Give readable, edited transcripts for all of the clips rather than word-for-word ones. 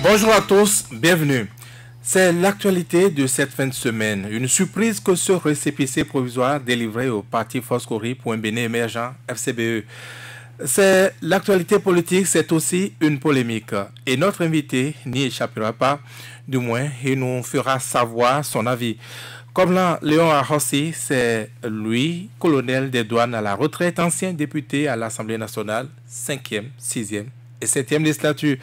Bonjour à tous, bienvenue. C'est l'actualité de cette fin de semaine. Une surprise que ce récépissé provisoire délivré au parti Foscori pour un Bénin émergent FCBE. C'est l'actualité politique, c'est aussi une polémique. Et notre invité n'y échappera pas, du moins, il nous fera savoir son avis. Comme là, Léon Arossi, c'est lui, colonel des douanes à la retraite, ancien député à l'Assemblée nationale, 5e, 6e et 7e législature.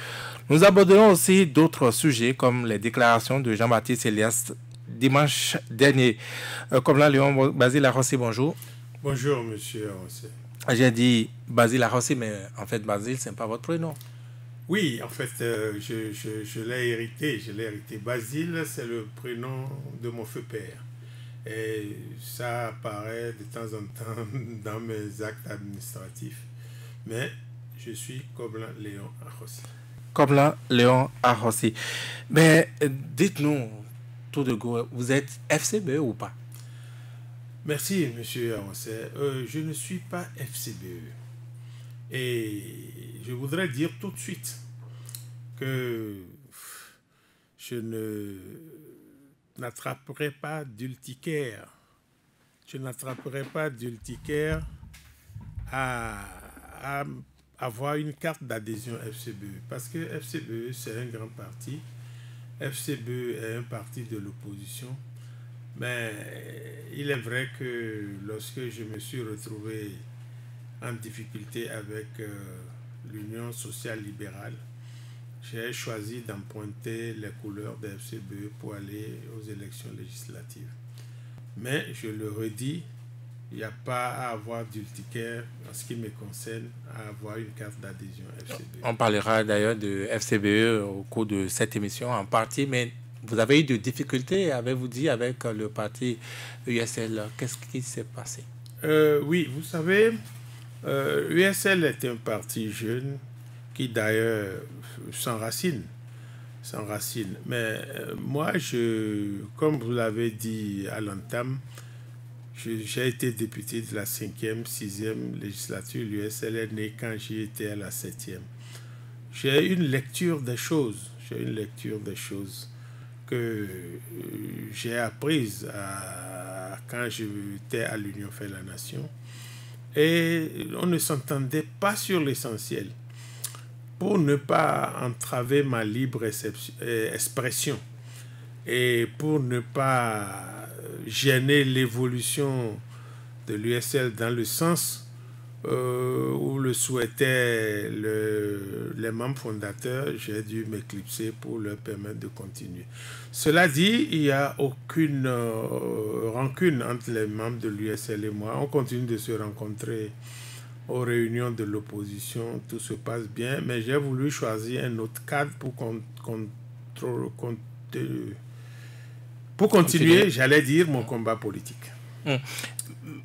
Nous aborderons aussi d'autres sujets comme les déclarations de Jean-Baptiste Elias dimanche dernier. Comme là, Léon Basile Arossi, bonjour. Bonjour, monsieur Arossi. J'ai dit Basile Arossi, mais en fait, Basile, ce n'est pas votre prénom. Oui, en fait, je l'ai hérité. Je l'ai hérité. Basile, c'est le prénom de mon feu père. Et ça apparaît de temps en temps dans mes actes administratifs. Mais je suis Koblan Léon Arossi. Koblan Léon Arossi. Mais dites-nous, tout de go, vous êtes FCBE ou pas? Merci, monsieur Arossi. Je ne suis pas FCBE. Et je voudrais dire tout de suite que je n'attraperai pas d'ulticaire. Je n'attraperai pas d'ulticaire à avoir une carte d'adhésion FCBE. Parce que FCBE, c'est un grand parti. FCBE est un parti de l'opposition. Mais il est vrai que lorsque je me suis retrouvé en difficulté avec l'Union sociale libérale, j'ai choisi d'emprunter les couleurs de FCBE pour aller aux élections législatives. Mais je le redis, il n'y a pas à avoir d'ulticaire en ce qui me concerne à avoir une carte d'adhésion FCBE. On parlera d'ailleurs de FCBE au cours de cette émission en partie, mais vous avez eu des difficultés, avez-vous dit, avec le parti USL. Qu'est-ce qui s'est passé? Oui, vous savez, USL est un parti jeune qui d'ailleurs s'enracine. Mais moi, comme vous l'avez dit à l'entame, j'ai été député de la 5e, 6e législature. L'USL est né quand j'y étais à la 7e. J'ai une lecture des choses. Que j'ai apprises quand j'étais à l'Union fait la Nation. Et on ne s'entendait pas sur l'essentiel. Pour ne pas entraver ma libre expression et pour ne pas gêner l'évolution de l'USL dans le sens où le souhaitaient les membres fondateurs, j'ai dû m'éclipser pour leur permettre de continuer. Cela dit, il n'y a aucune rancune entre les membres de l'USL et moi. On continue de se rencontrer aux réunions de l'opposition, tout se passe bien, mais j'ai voulu choisir un autre cadre pour continuer, j'allais dire, mon combat politique.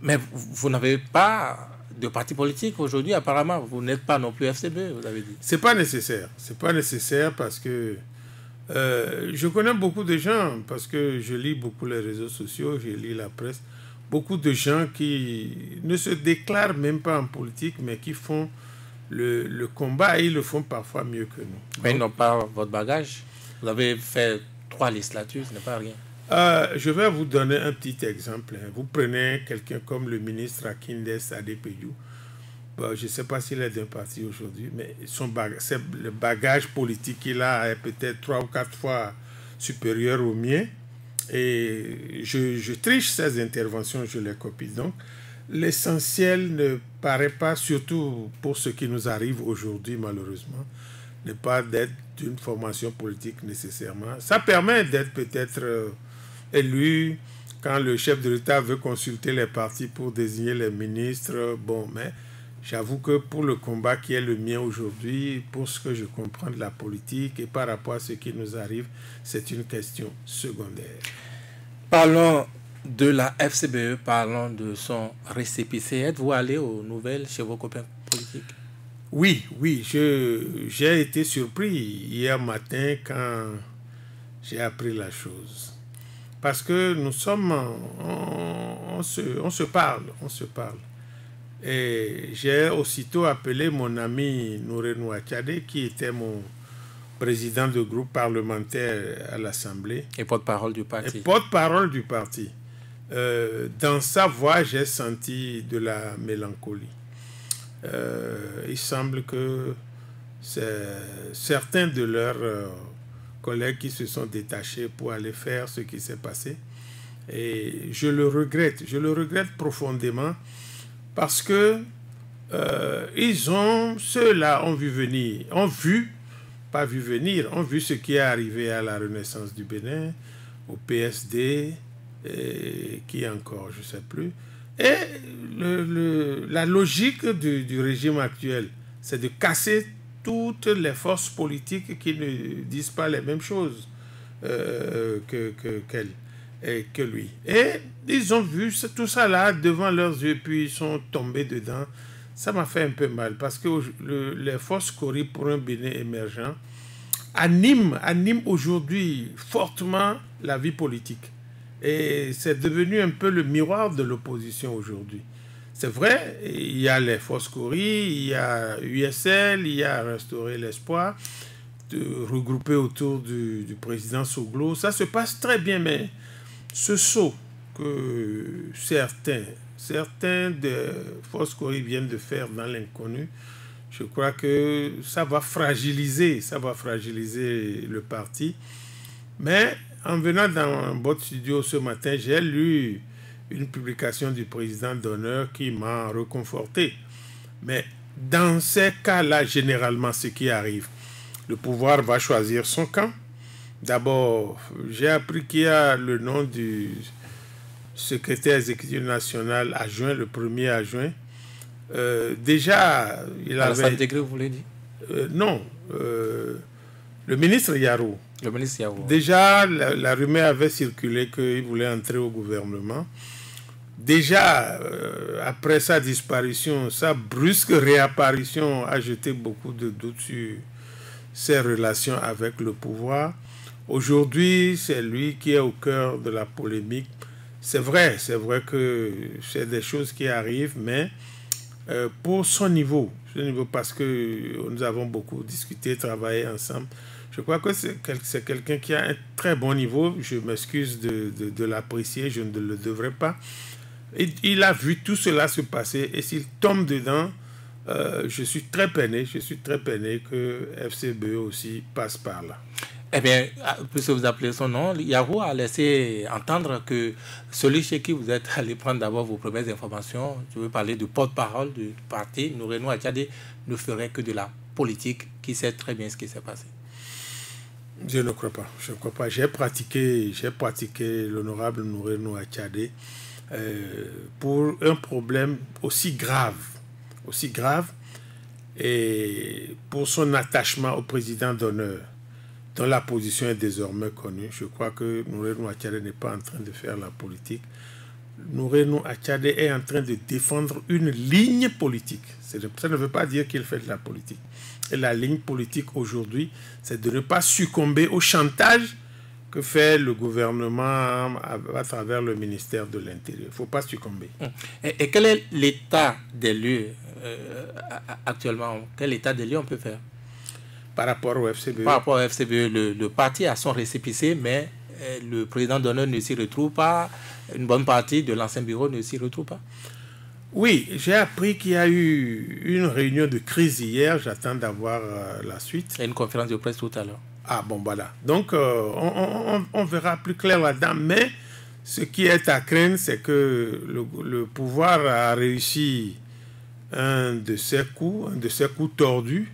Mais vous n'avez pas de parti politique aujourd'hui, apparemment. Vous n'êtes pas non plus FCBE, vous avez dit. C'est pas nécessaire. C'est pas nécessaire parce que je connais beaucoup de gens, parce que je lis beaucoup les réseaux sociaux, je lis la presse. Beaucoup de gens qui ne se déclarent même pas en politique, mais qui font le combat et ils le font parfois mieux que nous. Mais ils n'ont pas votre bagage. Vous avez fait 3 législatures, ce n'est pas rien. Je vais vous donner un petit exemple. Vous prenez quelqu'un comme le ministre Akindes Adepeyou. Bon, je ne sais pas s'il est d'un parti aujourd'hui, mais le bagage politique qu'il a est peut-être 3 ou 4 fois supérieur au mien. Et je triche ces interventions, je les copie. Donc, l'essentiel ne paraît pas, surtout pour ce qui nous arrive aujourd'hui, malheureusement, ne pas d'être d'une formation politique nécessairement. Ça permet d'être peut-être élu quand le chef de l'État veut consulter les partis pour désigner les ministres. Bon, mais j'avoue que pour le combat qui est le mien aujourd'hui, pour ce que je comprends de la politique et par rapport à ce qui nous arrive, c'est une question secondaire. Parlons de la FCBE, parlons de son récépissé. Êtes-vous allé aux nouvelles chez vos copains politiques? Oui, j'ai été surpris hier matin quand j'ai appris la chose. Parce que nous sommes, on se parle. Et j'ai aussitôt appelé mon ami Nouré Nouakchadé, qui était mon président de groupe parlementaire à l'Assemblée. Et porte-parole du parti. Et porte-parole du parti. Dans sa voix, j'ai senti de la mélancolie. Il semble que certains de leurs collègues qui se sont détachés pour aller faire ce qui s'est passé. Et je le regrette profondément parce que ceux-là ont vu venir, ont vu ce qui est arrivé à la Renaissance du Bénin, au PSD, et qui encore, je ne sais plus. Et la logique du régime actuel, c'est de casser toutes les forces politiques qui ne disent pas les mêmes choses que lui. Et ils ont vu tout ça là devant leurs yeux, puis ils sont tombés dedans. Ça m'a fait un peu mal parce que les forces Kori pour un Bénin émergent animent aujourd'hui fortement la vie politique. Et c'est devenu un peu le miroir de l'opposition aujourd'hui. C'est vrai, il y a les forces Kori, il y a USL, il y a Restaurer l'espoir, regroupé autour du président Soglo. Ça se passe très bien, mais ce saut que certains des forces Kori viennent de faire dans l'inconnu, je crois que ça va fragiliser le parti. Mais en venant dans votre studio ce matin, j'ai lu une publication du président d'honneur qui m'a reconforté. Mais dans ces cas-là, généralement, ce qui arrive, le pouvoir va choisir son camp. D'abord, j'ai appris qu'il y a le nom du secrétaire exécutif national adjoint, le premier adjoint. Déjà, il avait... Alassane Degré, vous voulez dire non, le ministre Yarou. Le ministre Yarou. Déjà, la rumeur avait circulé qu'il voulait entrer au gouvernement. Déjà, après sa disparition, sa brusque réapparition a jeté beaucoup de doutes sur ses relations avec le pouvoir. Aujourd'hui, c'est lui qui est au cœur de la polémique. C'est vrai que c'est des choses qui arrivent, mais pour son niveau, parce que nous avons beaucoup discuté, travaillé ensemble, je crois que c'est quelqu'un qui a un très bon niveau. Je m'excuse de l'apprécier, je ne le devrais pas. Il a vu tout cela se passer et s'il tombe dedans, je suis très peiné que FCBE aussi passe par là. Eh bien, puisque vous appelez son nom, Yarou a laissé entendre que celui chez qui vous êtes allé prendre d'abord vos premières informations, je veux parler du porte-parole du parti, Nourenou Attiadé, ne ferait que de la politique, qui sait très bien ce qui s'est passé. Je ne crois pas. J'ai pratiqué l'honorable Nourenou Attiadé pour un problème aussi grave, et pour son attachement au président d'honneur, dont la position est désormais connue. Je crois que Nourenou Attiadé n'est pas en train de faire la politique. Nourenou Attiadé est en train de défendre une ligne politique. Ça ne veut pas dire qu'il fait de la politique. Et la ligne politique aujourd'hui, c'est de ne pas succomber au chantage que fait le gouvernement à travers le ministère de l'Intérieur. Il ne faut pas succomber. Et quel est l'état des lieux actuellement? Quel état des lieux on peut faire? Par rapport au FCBE. Par rapport au FCBE, le parti a son récépissé, mais le président d'honneur ne s'y retrouve pas. Une bonne partie de l'ancien bureau ne s'y retrouve pas. Oui, j'ai appris qu'il y a eu une réunion de crise hier. J'attends d'avoir la suite. Il y a une conférence de presse tout à l'heure. Ah bon, voilà. Donc, on verra plus clair là-dedans. Mais ce qui est à craindre, c'est que le pouvoir a réussi un de ses coups tordus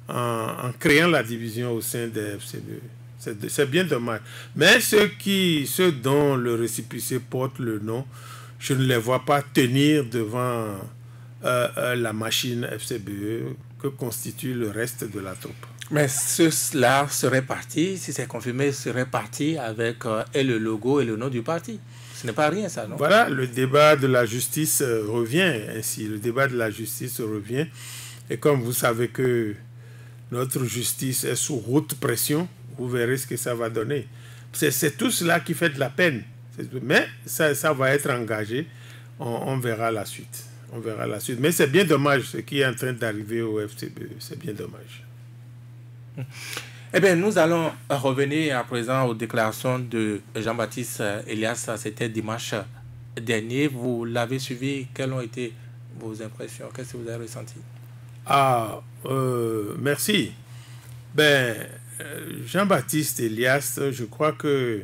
en créant la division au sein des FCBE. C'est bien dommage. Mais ceux dont le récépissé porte le nom, je ne les vois pas tenir devant la machine FCBE que constitue le reste de la troupe. Mais ceux-là seraient partis, si c'est confirmé, seraient partis avec et le logo et le nom du parti. Ce n'est pas rien, ça, non? Voilà, le débat de la justice revient ainsi. Le débat de la justice revient. Et comme vous savez que notre justice est sous haute pression, vous verrez ce que ça va donner. C'est tout cela qui fait de la peine. Mais ça va être engagé. On verra la suite. Mais c'est bien dommage ce qui est en train d'arriver au FCBE. C'est bien dommage. Eh bien, nous allons revenir à présent aux déclarations de Jean-Baptiste Elias. C'était dimanche dernier. Vous l'avez suivi. Quelles ont été vos impressions? Qu'est-ce que vous avez ressenti? Merci. Ben, Jean-Baptiste Elias, je crois que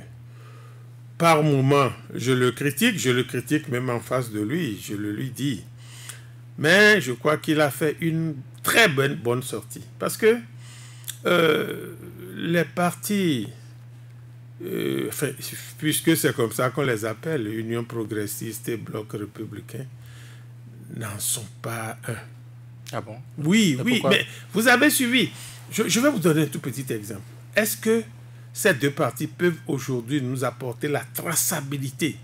par moment, je le critique même en face de lui, je le lui dis. Mais je crois qu'il a fait une très bonne sortie. Parce que les partis, puisque c'est comme ça qu'on les appelle, Union progressiste et Bloc républicain, n'en sont pas un. Ah bon? Oui, mais vous avez suivi. Je vais vous donner un tout petit exemple. Est-ce que ces deux partis peuvent aujourd'hui nous apporter la traçabilité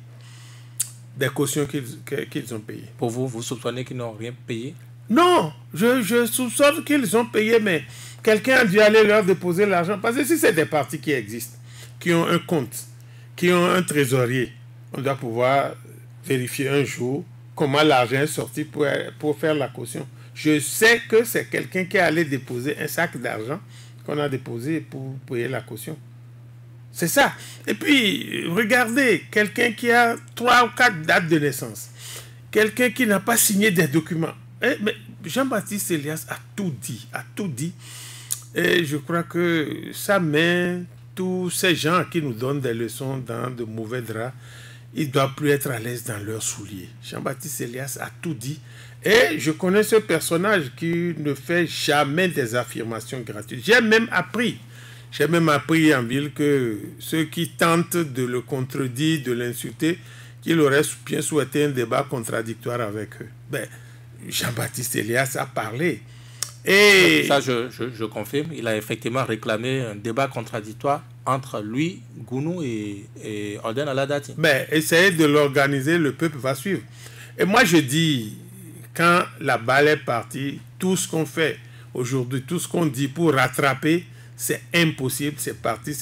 des cautions qu'ils ont payées? Pour vous, vous soupçonnez qu'ils n'ont rien payé? Non, je soupçonne qu'ils ont payé, mais quelqu'un a dû aller leur déposer l'argent. Parce que si c'est des partis qui existent, qui ont un compte, qui ont un trésorier, on doit pouvoir vérifier un jour comment l'argent est sorti pour faire la caution. Je sais que c'est quelqu'un qui est allé déposer un sac d'argent qu'on a déposé pour payer la caution. C'est ça. Et puis, regardez, quelqu'un qui a 3 ou 4 dates de naissance, quelqu'un qui n'a pas signé des documents. Mais Jean-Baptiste Elias a tout dit. Et je crois que ça met tous ces gens qui nous donnent des leçons dans de mauvais draps, ils ne doivent plus être à l'aise dans leurs souliers. Jean-Baptiste Elias a tout dit. Et je connais ce personnage qui ne fait jamais des affirmations gratuites. J'ai même appris en ville que ceux qui tentent de le contredire, de l'insulter, qu'il aurait bien souhaité un débat contradictoire avec eux. Ben, Jean-Baptiste Elias a parlé. Et ça, je confirme. Il a effectivement réclamé un débat contradictoire entre lui, Gounou et Orden Aladati. Mais essayez de l'organiser, le peuple va suivre. Et moi, je dis, quand la balle est partie, tout ce qu'on fait aujourd'hui, tout ce qu'on dit pour rattraper, c'est impossible, c'est parti.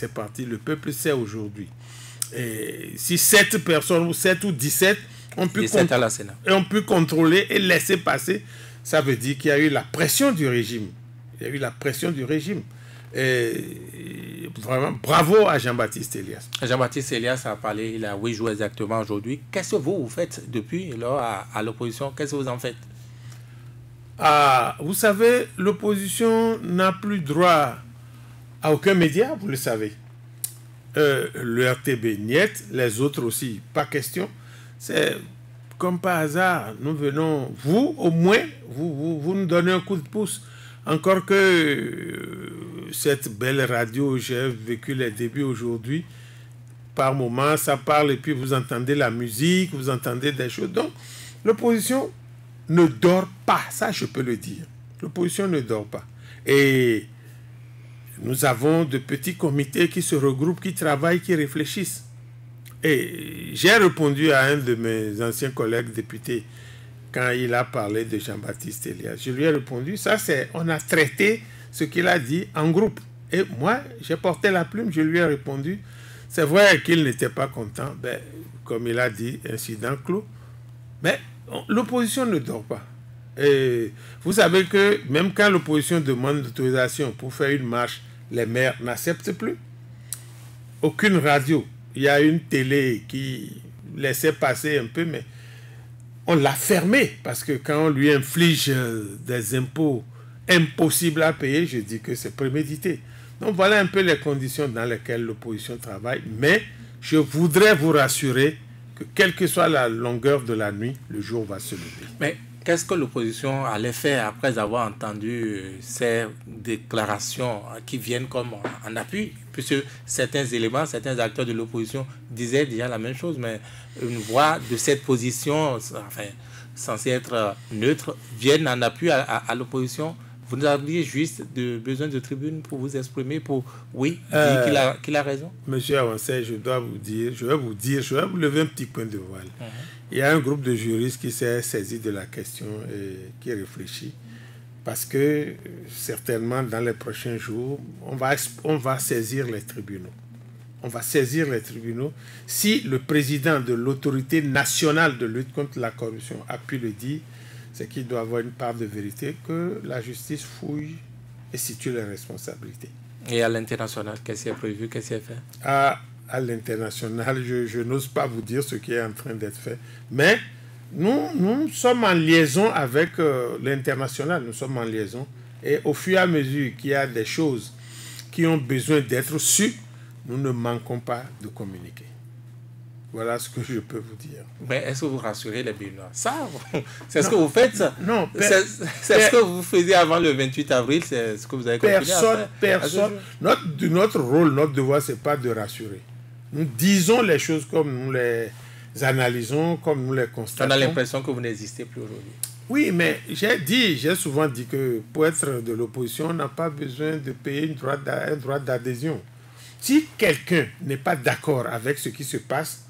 Le peuple sait aujourd'hui. Et si 7 personnes, ou 7 ou 17, on peut contrôler et laisser passer, ça veut dire qu'il y a eu la pression du régime. Et vraiment, bravo à Jean-Baptiste Elias. Jean-Baptiste Elias a parlé, il a 8 jours exactement aujourd'hui. Qu'est-ce que vous faites depuis lors à l'opposition? Qu'est-ce que vous en faites? Vous savez, l'opposition n'a plus droit à aucun média, vous le savez. Le RTB niet, les autres aussi, pas question. C'est comme par hasard, nous venons, vous au moins, vous nous donnez un coup de pouce. Encore que cette belle radio, j'ai vécu les débuts aujourd'hui, par moments ça parle et puis vous entendez la musique, vous entendez des choses. Donc l'opposition ne dort pas, ça je peux le dire. L'opposition ne dort pas. Et nous avons de petits comités qui se regroupent, qui travaillent, qui réfléchissent. Et j'ai répondu à un de mes anciens collègues députés quand il a parlé de Jean-Baptiste Elias. Je lui ai répondu, on a traité ce qu'il a dit en groupe. Et moi, j'ai porté la plume, je lui ai répondu. C'est vrai qu'il n'était pas content, comme il a dit, incident clos. Mais l'opposition ne dort pas. Et vous savez que même quand l'opposition demande l'autorisation pour faire une marche, les maires n'acceptent plus. Aucune radio. Il y a une télé qui laissait passer un peu, mais on l'a fermée parce que quand on lui inflige des impôts impossibles à payer, je dis que c'est prémédité. Donc voilà un peu les conditions dans lesquelles l'opposition travaille. Mais je voudrais vous rassurer que quelle que soit la longueur de la nuit, le jour va se lever. Mais qu'est-ce que l'opposition allait faire après avoir entendu ces déclarations qui viennent comme en appui, puisque certains acteurs de l'opposition disaient déjà la même chose, mais une voix de cette position, enfin, censée être neutre, viennent en appui à l'opposition. Vous aviez juste besoin de tribune pour vous exprimer, pour dire qu'il a raison. Monsieur Avancé, je vais vous lever un petit point de voile. Il y a un groupe de juristes qui s'est saisi de la question et qui réfléchit parce que certainement dans les prochains jours, on va saisir les tribunaux. Si le président de l'autorité nationale de lutte contre la corruption a pu le dire, c'est qu'il doit avoir une part de vérité, que la justice fouille et situe les responsabilités. Et à l'international, qu'est-ce qui est prévu, qu'est-ce qui est fait? À l'international, je n'ose pas vous dire ce qui est en train d'être fait. Mais nous sommes en liaison avec l'international, nous sommes en liaison. Et au fur et à mesure qu'il y a des choses qui ont besoin d'être sues, nous ne manquons pas de communiquer. Voilà ce que je peux vous dire. Mais est-ce que vous rassurez les Béninois? Ça, c'est ce que vous faites, ça? Non, c'est ce que vous faisiez avant le 28 avril, c'est ce que vous avez continué à faire. Personne. Notre rôle, notre devoir, ce n'est pas de rassurer. Nous disons les choses comme nous les analysons, comme nous les constatons. On a l'impression que vous n'existez plus aujourd'hui. Oui, mais j'ai souvent dit que pour être de l'opposition, on n'a pas besoin de payer un droit d'adhésion. Si quelqu'un n'est pas d'accord avec ce qui se passe,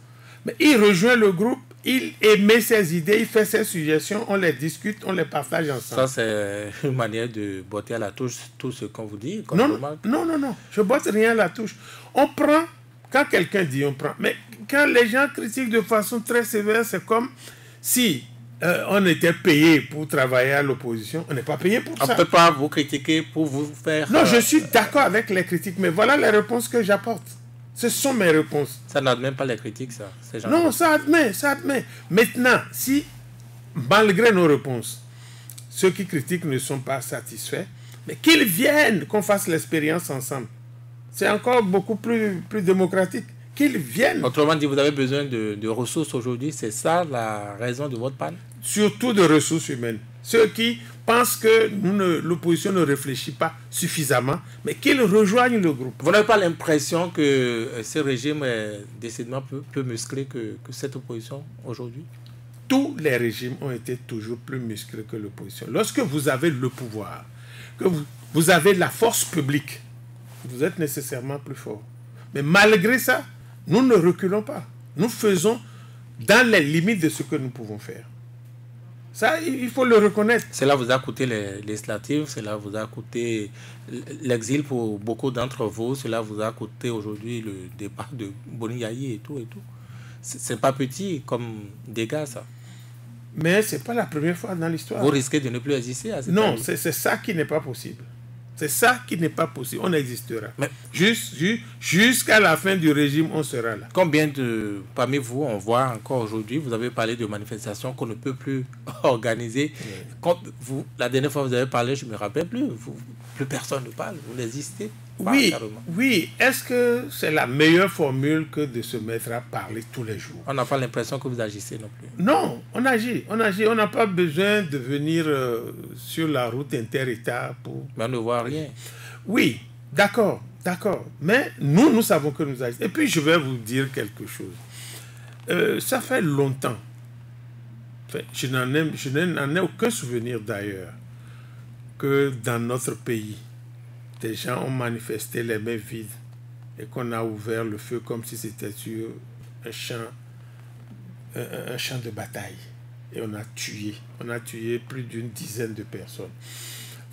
mais il rejoint le groupe, il émet ses idées, il fait ses suggestions, on les discute, on les partage ensemble. Ça, c'est une manière de botter à la touche tout ce qu'on vous dit. Non, je botte rien à la touche. On prend, quand quelqu'un dit on prend, mais quand les gens critiquent de façon très sévère, c'est comme si on était payé pour travailler à l'opposition. On n'est pas payé pour ça. On ne peut pas vous critiquer pour vous faire... Non, je suis d'accord avec les critiques, mais voilà les réponses que j'apporte. Ce sont mes réponses. Ça n'admet pas les critiques, ça. Non, ça admet. Maintenant, si, malgré nos réponses, ceux qui critiquent ne sont pas satisfaits, mais qu'ils viennent, qu'on fasse l'expérience ensemble. C'est encore beaucoup plus démocratique. Qu'ils viennent. Autrement dit, vous avez besoin de ressources aujourd'hui. C'est ça la raison de votre panne? Surtout de ressources humaines. Ceux qui pensent que l'opposition ne réfléchit pas suffisamment, mais qu'ils rejoignent le groupe. Vous n'avez pas l'impression que ce régime est décidément plus musclé que cette opposition aujourd'hui? Tous les régimes ont été toujours plus musclés que l'opposition. Lorsque vous avez le pouvoir, que vous avez la force publique, vous êtes nécessairement plus fort. Mais malgré ça, nous ne reculons pas. Nous faisons dans les limites de ce que nous pouvons faire. Ça, il faut le reconnaître. Cela vous a coûté les législatives, cela vous a coûté l'exil pour beaucoup d'entre vous, cela vous a coûté aujourd'hui le départ de Boni Yayi et tout et tout. C'est pas petit comme dégâts, ça. Mais c'est pas la première fois dans l'histoire. Vous risquez de ne plus exister à cette Non, c'est ça qui n'est pas possible. C'est ça qui n'est pas possible. On existera. Mais jusqu'à la fin du régime, on sera là. Combien parmi vous, on voit encore aujourd'hui, vous avez parlé de manifestations qu'on ne peut plus organiser. Oui. Quand la dernière fois que vous avez parlé, je ne me rappelle plus. Plus personne ne parle. Vous n'existez pas. Oui. Est-ce que c'est la meilleure formule que de se mettre à parler tous les jours? On n'a pas l'impression que vous agissez non plus. Non, on agit. On n'a pas besoin de venir sur la route inter-État pour... Mais on ne voit rien. Oui, d'accord. Mais nous savons que nous agissons. Et puis, je vais vous dire quelque chose. Ça fait longtemps. Je n'en ai aucun souvenir d'ailleurs que dans notre pays, des gens ont manifesté les mains vides et qu'on a ouvert le feu comme si c'était sur un champ de bataille. Et on a tué plus d'une dizaine de personnes.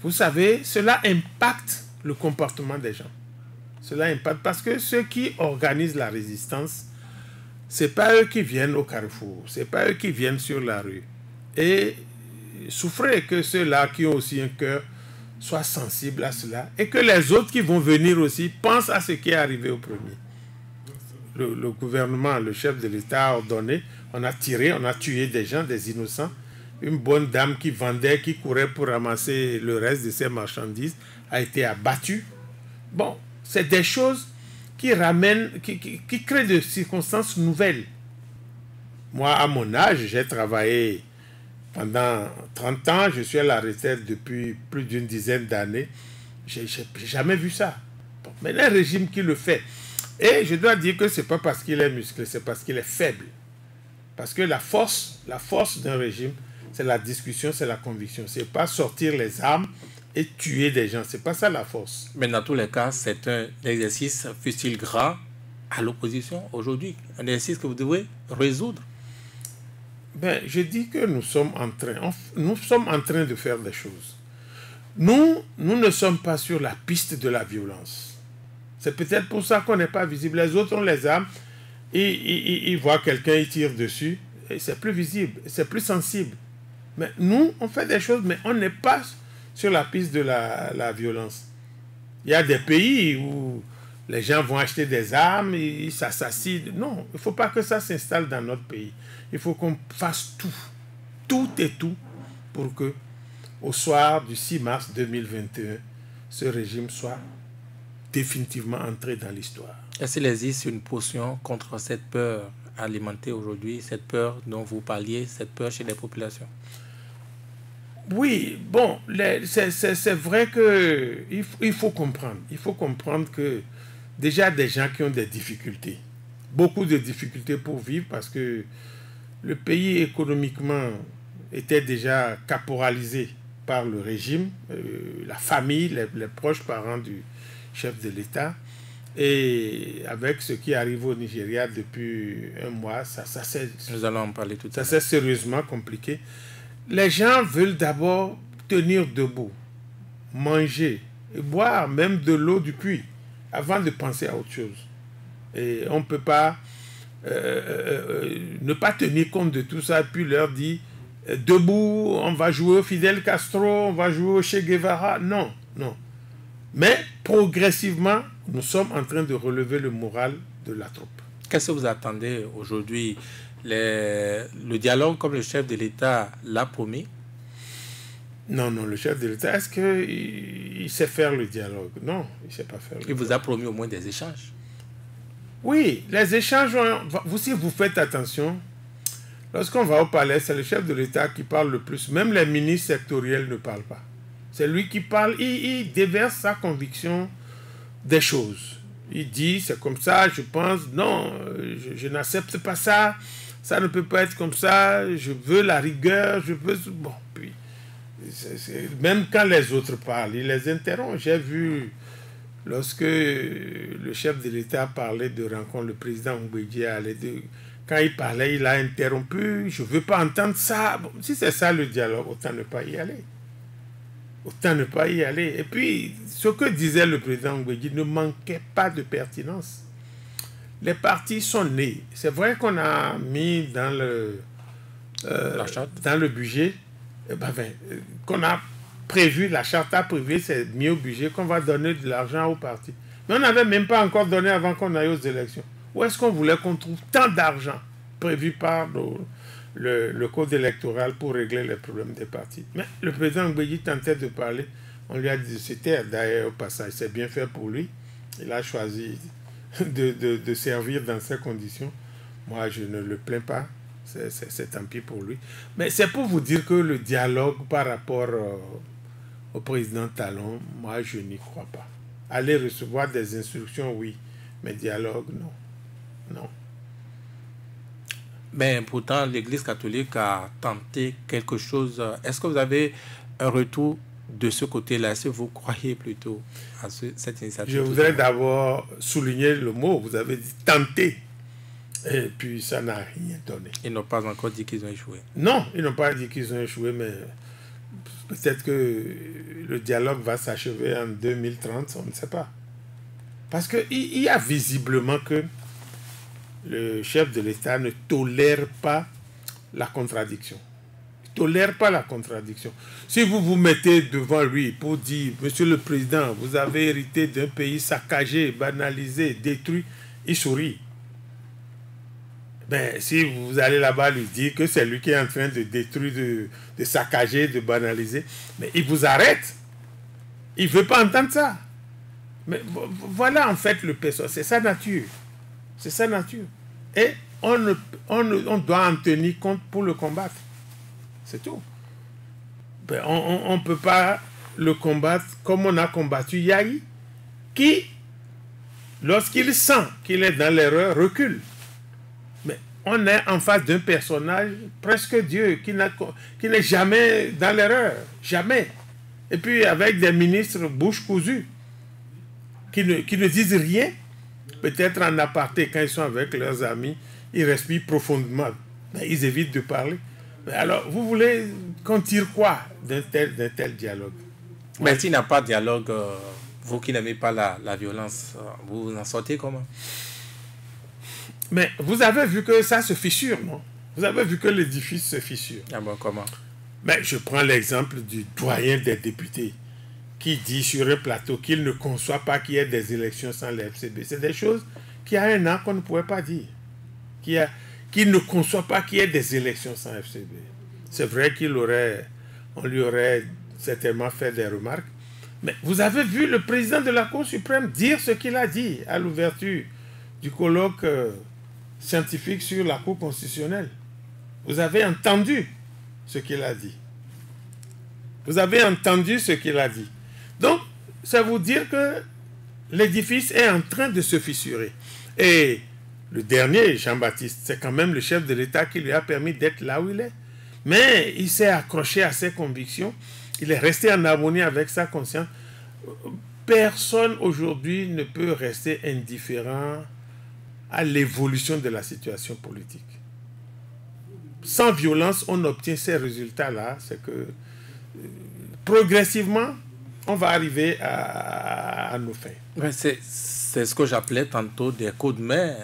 Vous savez, cela impacte le comportement des gens. Cela impacte parce que ceux qui organisent la résistance, c'est pas eux qui viennent au carrefour, c'est pas eux qui viennent sur la rue. Et souffrez que ceux-là qui ont aussi un cœur soient sensibles à cela et que les autres qui vont venir aussi pensent à ce qui est arrivé au premier. Le gouvernement, le chef de l'État a ordonné, on a tué des gens, des innocents. Une bonne dame qui vendait, qui courait pour ramasser le reste de ses marchandises a été abattue. Bon, c'est des choses qui ramènent, qui créent des circonstances nouvelles. Moi, à mon âge, j'ai travaillé pendant 30 ans, je suis à la retraite depuis plus d'une dizaine d'années. Je n'ai jamais vu ça. Bon, mais un régime qui le fait. Et je dois dire que ce n'est pas parce qu'il est musclé, c'est parce qu'il est faible. Parce que la force d'un régime, c'est la discussion, c'est la conviction. Ce n'est pas sortir les armes et tuer des gens. Ce n'est pas ça la force. Mais dans tous les cas, c'est un exercice, fût-il grand, à l'opposition aujourd'hui. Un exercice que vous devez résoudre. Ben, je dis que nous sommes en train de faire des choses. Nous ne sommes pas sur la piste de la violence. C'est peut-être pour ça qu'on n'est pas visible. Les autres ont les armes, ils voient quelqu'un, ils tirent dessus, et c'est plus visible, c'est plus sensible. Mais nous, on fait des choses, mais on n'est pas sur la piste de la violence. Il y a des pays où les gens vont acheter des armes, ils s'assassinent. Non, il ne faut pas que ça s'installe dans notre pays. Il faut qu'on fasse tout et tout, pour que, au soir du 6 mars 2021, ce régime soit définitivement entré dans l'histoire. Est-ce qu'il existe une potion contre cette peur alimentée aujourd'hui, cette peur dont vous parliez, cette peur chez les populations? Oui, bon, c'est vrai qu'il faut comprendre. Il faut comprendre que déjà des gens qui ont des difficultés, beaucoup de difficultés pour vivre parce que le pays économiquement était déjà caporalisé par le régime, la famille, les proches parents du chef de l'État. Et avec ce qui arrive au Nigeria depuis un mois, nous allons en parler tout à l'heure. Ça s'est sérieusement compliqué. Les gens veulent d'abord tenir debout, manger et boire même de l'eau du puits avant de penser à autre chose. Et on ne peut pas ne pas tenir compte de tout ça et puis leur dire debout, on va jouer au Fidel Castro, on va jouer au Che Guevara. Non, non. Mais progressivement, nous sommes en train de relever le moral de la troupe. Qu'est-ce que vous attendez aujourd'hui? Le dialogue comme le chef de l'État l'a promis? Non, non, le chef de l'État, est-ce qu'il sait faire le dialogue? Non, il ne sait pas faire le dialogue. Il vous a promis au moins des échanges? Oui, les échanges, si vous faites attention, lorsqu'on va au palais, c'est le chef de l'État qui parle le plus. Même les ministres sectoriels ne parlent pas. C'est lui qui parle, il déverse sa conviction des choses. Il dit, c'est comme ça, je pense, non, je n'accepte pas ça, ça ne peut pas être comme ça, je veux la rigueur, je veux... Bon, puis, même quand les autres parlent, il les interrompt. J'ai vu, lorsque le chef de l'État parlait de rencontre, le président Mbeki quand il parlait, il a interrompu, je ne veux pas entendre ça. Bon, si c'est ça le dialogue, autant ne pas y aller. Autant ne pas y aller. Et puis, ce que disait le président Mbeki ne manquait pas de pertinence. Les partis sont nés. C'est vrai qu'on a mis dans le budget, qu'on a prévu, la charte a prévu, c'est mis au budget, qu'on va donner de l'argent aux partis. Mais on n'avait même pas encore donné avant qu'on aille aux élections. Où est-ce qu'on voulait qu'on trouve tant d'argent prévu par le code électoral pour régler les problèmes des partis? Mais le président Mbeki tentait de parler. On lui a dit, c'était d'ailleurs au passage, c'est bien fait pour lui. Il a choisi de servir dans ces conditions. Moi, je ne le plains pas. C'est tant pis pour lui. Mais c'est pour vous dire que le dialogue par rapport au président Talon, moi, je n'y crois pas. Aller recevoir des instructions, oui. Mais dialogue, non. Non. Mais pourtant, l'Église catholique a tenté quelque chose. Est-ce que vous avez un retour de ce côté-là? Est-ce que vous croyez plutôt à cette initiative? Je voudrais d'abord souligner le mot. Vous avez dit tenter. Et puis ça n'a rien donné. Ils n'ont pas encore dit qu'ils ont échoué. Non, ils n'ont pas dit qu'ils ont échoué, mais peut-être que le dialogue va s'achever en 2030, on ne sait pas. Parce qu'il y a visiblement que le chef de l'État ne tolère pas la contradiction. Il ne tolère pas la contradiction. Si vous vous mettez devant lui pour dire, Monsieur le Président, vous avez hérité d'un pays saccagé, banalisé, détruit, il sourit. Ben, si vous allez là-bas lui dire que c'est lui qui est en train de détruire, de saccager, de banaliser, mais il vous arrête. Il ne veut pas entendre ça. Mais voilà en fait le PSO, c'est sa nature. C'est sa nature. Et on doit en tenir compte pour le combattre. C'est tout. Ben, on ne peut pas le combattre comme on a combattu Yahi, qui, lorsqu'il sent qu'il est dans l'erreur, recule. Mais on est en face d'un personnage, presque Dieu, qui n'est jamais dans l'erreur. Jamais. Et puis avec des ministres bouche cousue, qui ne disent rien. Peut-être en aparté, quand ils sont avec leurs amis, ils respirent profondément. Mais ils évitent de parler. Mais alors, vous voulez qu'on tire quoi d'un tel dialogue? Mais s'il n'y a pas de dialogue, vous qui n'aimez pas la violence, vous en sortez comment? Mais vous avez vu que ça se fissure, non? Vous avez vu que l'édifice se fissure. Ah bon, comment? Mais je prends l'exemple du doyen des députés qui dit sur un plateau qu'il ne conçoit pas qu'il y ait des élections sans le FCB. C'est des choses qui a un an qu'on ne pouvait pas dire. Qui ne conçoit pas qu'il y ait des élections sans FCB. C'est vrai on lui aurait certainement fait des remarques. Mais vous avez vu le président de la Cour suprême dire ce qu'il a dit à l'ouverture du colloque scientifique sur la Cour constitutionnelle. Vous avez entendu ce qu'il a dit. Vous avez entendu ce qu'il a dit. Donc, ça veut dire que l'édifice est en train de se fissurer. Et le dernier, Jean-Baptiste, c'est quand même le chef de l'État qui lui a permis d'être là où il est. Mais il s'est accroché à ses convictions. Il est resté en harmonie avec sa conscience. Personne aujourd'hui ne peut rester indifférent à l'évolution de la situation politique. Sans violence, on obtient ces résultats-là. C'est que progressivement, on va arriver à nos fins. C'est ce que j'appelais tantôt des coups de main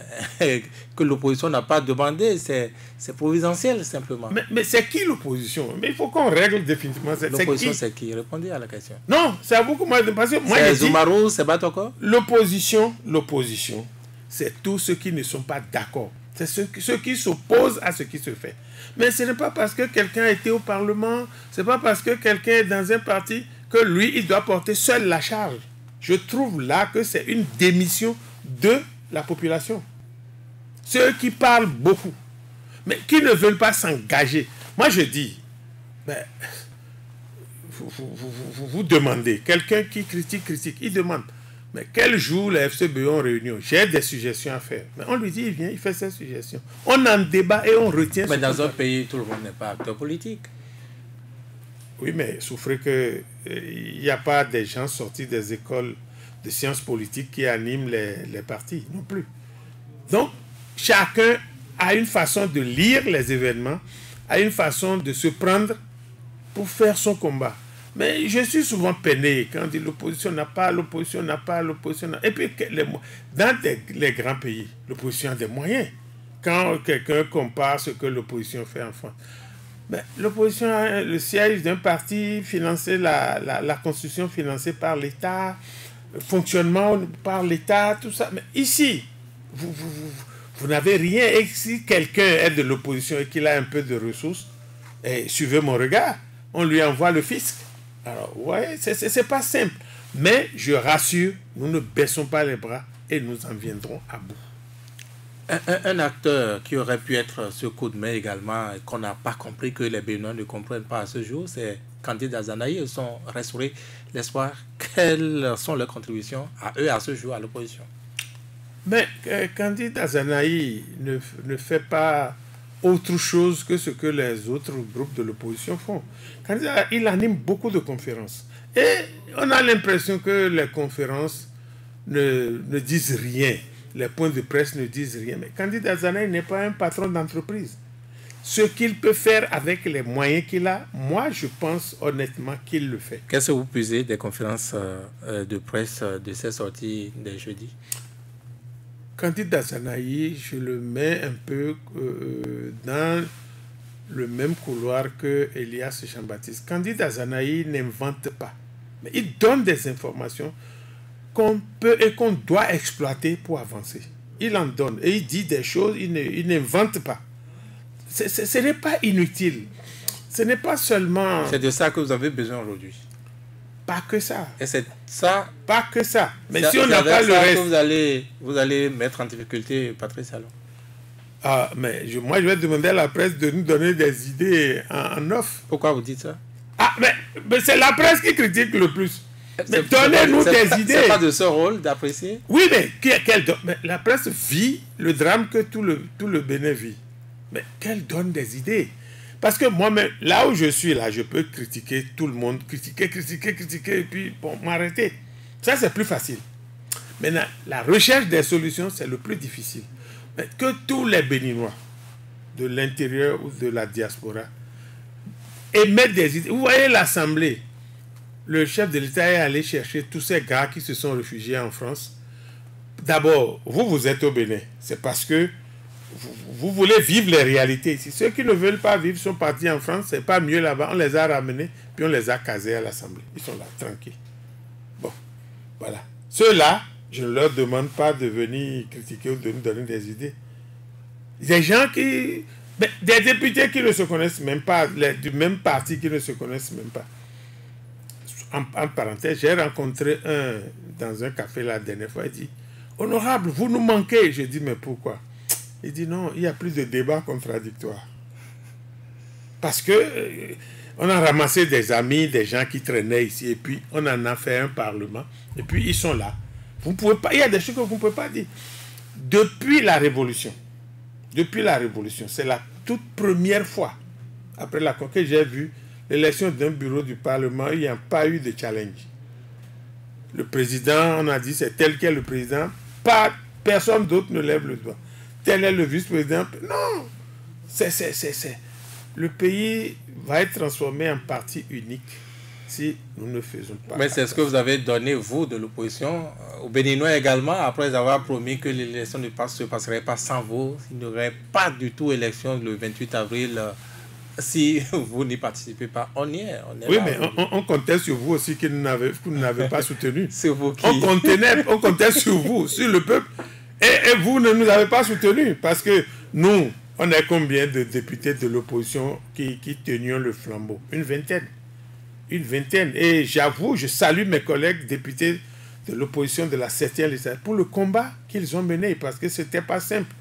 que l'opposition n'a pas demandé. C'est providentiel, simplement. Mais c'est qui l'opposition? Mais il faut qu'on règle définitivement. L'opposition, c'est qui? Répondez à la question. Non, c'est à vous que moi... C'est Zoumarou, c'est Batoko? L'opposition, c'est tous ceux qui ne sont pas d'accord. C'est ceux qui s'opposent à ce qui se fait. Mais ce n'est pas parce que quelqu'un a été au Parlement, ce n'est pas parce que quelqu'un est dans un parti que lui, il doit porter seul la charge. Je trouve là que c'est une démission de la population. Ceux qui parlent beaucoup, mais qui ne veulent pas s'engager. Moi, je dis, ben, vous demandez, quelqu'un qui critique, il demande, mais quel jour les FCBE en réunion? J'ai des suggestions à faire. Mais on lui dit, il vient, il fait ses suggestions. On en débat et on retient. Mais dans un pays, tout le monde n'est pas acteur politique. Oui, mais souffrez qu'il n'y a pas des gens sortis des écoles de sciences politiques qui animent les partis, non plus. Donc, chacun a une façon de lire les événements, a une façon de se prendre pour faire son combat. Mais je suis souvent peiné quand on dit l'opposition n'a pas, l'opposition n'a pas, l'opposition n'a... Et puis, dans les grands pays, l'opposition a des moyens. Quand quelqu'un compare ce que l'opposition fait en France, ben, l'opposition a le siège d'un parti financé, la constitution financée par l'État, fonctionnement par l'État, tout ça. Mais ici, vous n'avez rien. Et si quelqu'un est de l'opposition et qu'il a un peu de ressources, suivez mon regard, on lui envoie le fisc. Alors, ouais, c'est pas simple. Mais je rassure, nous ne baissons pas les bras et nous en viendrons à bout. Un acteur qui aurait pu être ce coup de main également, qu'on n'a pas compris, que les Béninois ne comprennent pas à ce jour, c'est Candide Azanaï. Ils sont restaurés l'espoir. Quelles sont leurs contributions à eux à ce jour à l'opposition? Mais Candide Azanaï ne fait pas autre chose que ce que les autres groupes de l'opposition font. Candide, il anime beaucoup de conférences. Et on a l'impression que les conférences ne disent rien. Les points de presse ne disent rien. Mais Candide Azanaï n'est pas un patron d'entreprise. Ce qu'il peut faire avec les moyens qu'il a, moi, je pense honnêtement qu'il le fait. Qu'est-ce que vous puisez des conférences de presse de ces sorties des jeudis? Candide Azanaï, je le mets un peu dans le même couloir que Elias Jean-Baptiste. Candide Azanaï n'invente pas. Mais il donne des informations qu'on peut et qu'on doit exploiter pour avancer. Il en donne et il dit des choses, il n'invente pas. Ce n'est pas inutile. Ce n'est pas seulement... C'est de ça que vous avez besoin aujourd'hui. Pas que ça. Et c'est ça... Pas que ça. Mais si on n'a pas le reste... Vous allez mettre en difficulté Patrice Talon. Ah, mais moi, je vais demander à la presse de nous donner des idées en off. Pourquoi vous dites ça? Ah, mais c'est la presse qui critique le plus. Mais donnez-nous des idées. C'est pas de ce rôle d'apprécier? Oui, mais la presse vit le drame que tout le Bénin vit. Mais qu'elle donne des idées. Parce que moi-même, là où je suis, là, je peux critiquer tout le monde, critiquer, et puis bon, m'arrêter. Ça, c'est plus facile. Maintenant, la recherche des solutions, c'est le plus difficile. Mais que tous les Béninois, de l'intérieur ou de la diaspora, émettent des idées. Vous voyez l'Assemblée. Le chef de l'État est allé chercher tous ces gars qui se sont réfugiés en France. D'abord, vous êtes au Bénin. C'est parce que vous voulez vivre les réalités ici. Ceux qui ne veulent pas vivre sont partis en France. C'est pas mieux là-bas. On les a ramenés, puis on les a casés à l'Assemblée. Ils sont là, tranquilles. Voilà. Ceux-là, je ne leur demande pas de venir critiquer ou de nous donner des idées. Des gens qui... des députés qui ne se connaissent même pas, du même parti qui ne se connaissent même pas. En parenthèse, j'ai rencontré un dans un café la dernière fois, il dit « Honorable, vous nous manquez !» Je dis « Mais pourquoi ?» Il dit « Non, il y a plus de débats contradictoires. » Parce que on a ramassé des amis, des gens qui traînaient ici, et puis on en a fait un parlement, et puis ils sont là. Vous pouvez pas, il y a des choses que vous ne pouvez pas dire. Depuis la Révolution, c'est la toute première fois, après la conquête, j'ai vu l'élection d'un bureau du Parlement, il n'y a pas eu de challenge. Le président, on a dit, c'est tel quel le président, personne d'autre ne lève le doigt. Tel est le vice-président. Non, le pays va être transformé en parti unique si nous ne faisons pas. Mais c'est ce que vous avez donné, vous, de l'opposition, aux Béninois également, après avoir promis que l'élection ne se passerait pas sans vous, il n'y aurait pas du tout élection le 28 avril. Si vous n'y participez pas, on y est. Oui, là, mais on comptait sur vous aussi que vous n'avez pas soutenu. C'est vous qui... On comptait sur vous, sur le peuple. Et vous ne nous avez pas soutenus. Parce que nous, on est combien de députés de l'opposition qui tenions le flambeau? Une vingtaine. Et j'avoue, je salue mes collègues députés de l'opposition de la 7e législature pour le combat qu'ils ont mené. Parce que ce n'était pas simple.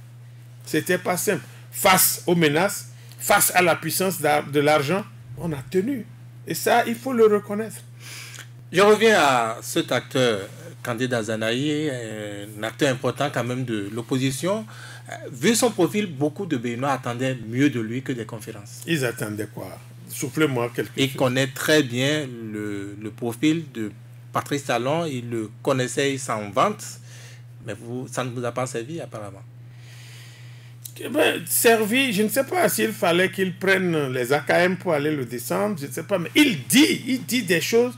C'était pas simple. Face aux menaces, face à la puissance de l'argent, on a tenu. Et ça, il faut le reconnaître. Je reviens à cet acteur, Kandé Dazanaï, un acteur important quand même de l'opposition. Vu son profil, beaucoup de Béninois attendaient mieux de lui que des conférences. Ils attendaient quoi? Soufflez-moi quelque chose. Il connaît très bien le profil de Patrice Talon. Il le connaissait, il s'en vante. Mais ça ne vous a pas servi apparemment. Servi, je ne sais pas s'il fallait qu'il prenne les AKM pour aller le descendre, je ne sais pas, mais il dit des choses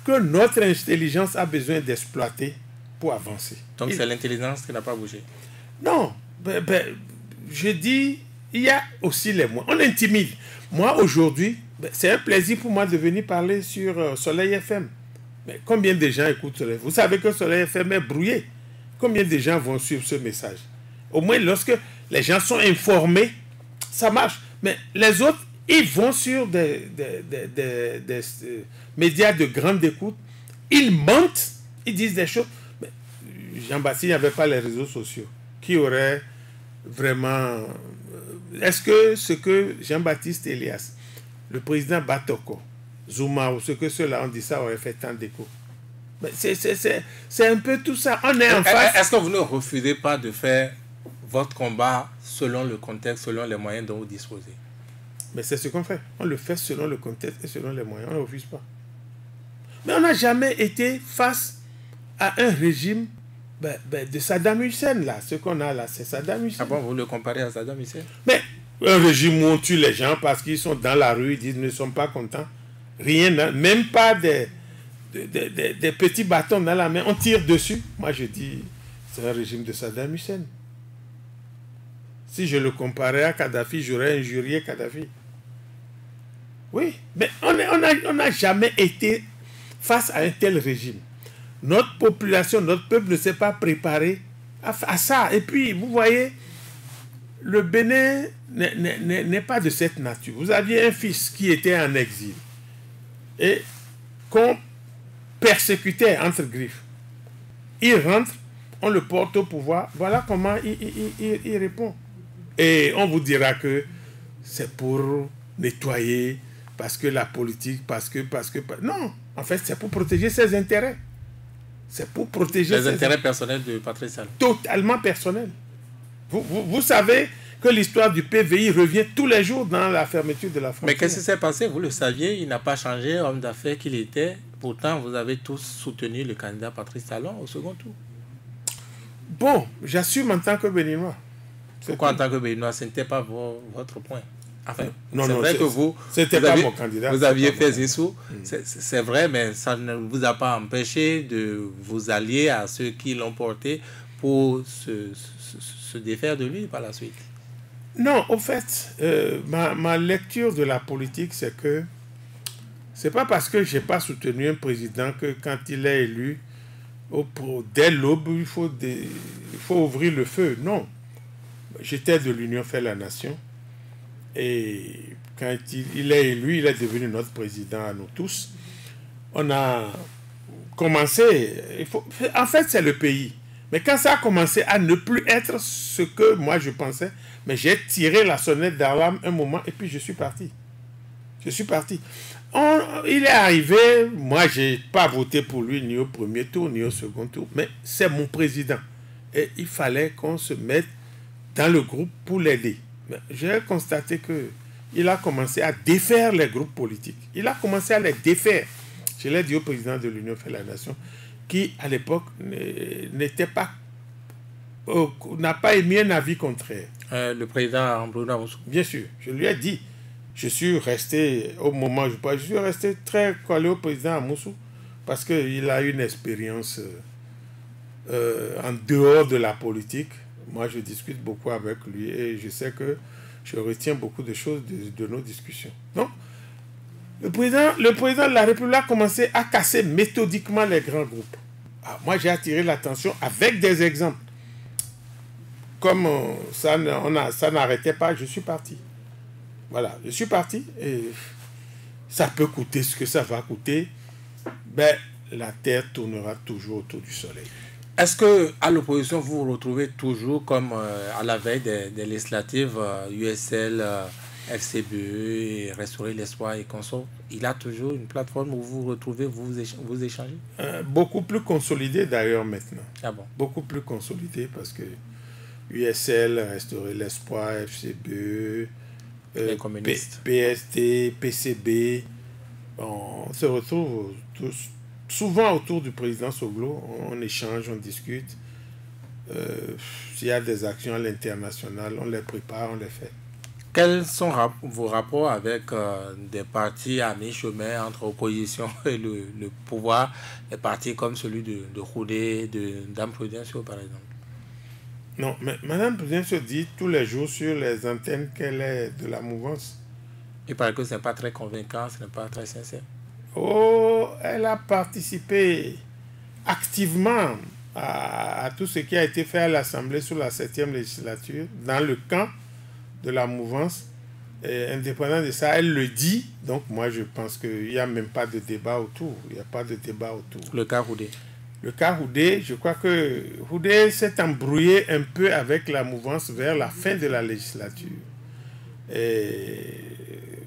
que notre intelligence a besoin d'exploiter pour avancer. Donc c'est l'intelligence qui n'a pas bougé? Non, je dis, il y a aussi les moyens. On intimide. Moi, aujourd'hui, c'est un plaisir pour moi de venir parler sur Soleil FM. Mais combien de gens écoutent Soleil FM? Vous savez que Soleil FM est brouillé. Combien de gens vont suivre ce message? Au moins, lorsque les gens sont informés, ça marche. Mais les autres, ils vont sur des médias de grande écoute, ils mentent, ils disent des choses. Jean-Baptiste, il n'y avait pas les réseaux sociaux. Qui aurait vraiment... Est-ce que ce que Jean-Baptiste Elias, le président Batoko, Zuma, ou ce que ceux-là ont dit, ça aurait fait tant d'écho? C'est un peu tout ça. On est en face... Est-ce que vous ne refusez pas de faire votre combat selon le contexte, selon les moyens dont vous disposez? Mais c'est ce qu'on fait. On le fait selon le contexte et selon les moyens. On ne refuse pas. Mais on n'a jamais été face à un régime de Saddam Hussein, là. Ce qu'on a là, c'est Saddam Hussein. Ah bon, vous le comparez à Saddam Hussein? Mais un régime où on tue les gens parce qu'ils sont dans la rue, ils disent qu'ils ne sont pas contents. Rien, même pas des petits bâtons dans la main. On tire dessus. Moi, je dis, c'est un régime de Saddam Hussein. Si je le comparais à Kadhafi, j'aurais injurié Kadhafi. Oui, mais on n'a jamais été face à un tel régime. Notre population, notre peuple ne s'est pas préparé à ça. Et puis, vous voyez, le Bénin n'est pas de cette nature. Vous aviez un fils qui était en exil et qu'on persécutait entre griffes. Il rentre, on le porte au pouvoir. Voilà comment il répond. Et on vous dira que c'est pour nettoyer, parce que la politique, parce que... Non, en fait, c'est pour protéger ses intérêts. C'est pour protéger les intérêts personnels de Patrice Talon. Totalement personnels. Vous savez que l'histoire du PVI revient tous les jours dans la fermeture de la frontière. Mais qu'est-ce qui s'est passé? Vous le saviez, il n'a pas changé, homme d'affaires qu'il était. Pourtant, vous avez tous soutenu le candidat Patrice Talon au second tour. Bon, j'assume en tant que Béninois. Pourquoi en tant que Béninois, ce n'était pas votre point? Enfin, non, c'est vrai que vous pas mon candidat. Vous aviez fait Zissou, c'est vrai, mais ça ne vous a pas empêché de vous allier à ceux qui l'ont porté pour se défaire de lui par la suite. Non, au fait, ma lecture de la politique, c'est que c'est pas parce que je n'ai pas soutenu un président que quand il est élu, Dès l'aube, il faut ouvrir le feu. Non. J'étais de l'Union fait la nation. Et quand il est élu, il est devenu notre président à nous tous. On a commencé... en fait, c'est le pays. Mais quand ça a commencé à ne plus être ce que moi je pensais, mais j'ai tiré la sonnette d'alarme un moment et puis je suis parti. Je suis parti. Il est arrivé, moi je n'ai pas voté pour lui ni au premier tour ni au second tour, mais c'est mon président. Et il fallait qu'on se mette dans le groupe pour l'aider. J'ai constaté qu'il a commencé à défaire les groupes politiques. Il a commencé à les défaire. Je l'ai dit au président de l'Union fait la nation, qui à l'époque n'a pas émis un avis contraire. Le président Bruno Amoussou. Bien sûr, je lui ai dit. Je suis resté, au moment où je suis resté très collé au président Amoussou parce qu'il a une expérience en dehors de la politique. Moi, je discute beaucoup avec lui et je sais que je retiens beaucoup de choses de nos discussions. Donc, le président de la République a commencé à casser méthodiquement les grands groupes. Alors, moi, j'ai attiré l'attention avec des exemples. Comme ça n'arrêtait pas, je suis parti. Voilà, je suis parti et ça peut coûter ce que ça va coûter. Ben, la terre tournera toujours autour du soleil. Est-ce qu'à l'opposition, vous vous retrouvez toujours comme à la veille des législatives, USL, FCBE, et Restaurer l'Espoir et consorts? Il a toujours une plateforme où vous vous retrouvez, vous échangez? Beaucoup plus consolidé d'ailleurs maintenant. Ah bon? Beaucoup plus consolidé parce que USL, Restaurer l'Espoir, FCBE, les communistes. PSD, PCB, on se retrouve tous, souvent autour du président Soglo, on échange, on discute. S'il y a des actions à l'international, on les prépare, on les fait. Quels sont vos rapports avec des partis à mi-chemin entre opposition et le pouvoir, des partis comme celui de Houdé, de Dame Prudencio par exemple? Non, mais Mme Prudencio dit tous les jours sur les antennes qu'elle est de la mouvance. Il paraît que ce n'est pas très convaincant, ce n'est pas très sincère. Oh, elle a participé activement à tout ce qui a été fait à l'Assemblée sous la 7e législature, dans le camp de la mouvance. Et indépendant de ça, elle le dit. Donc moi, je pense qu'il n'y a même pas de débat autour. Il n'y a pas de débat autour. Le cas Houdé. Le cas Houdé, je crois que Houdé s'est embrouillé un peu avec la mouvance vers la fin de la législature. Et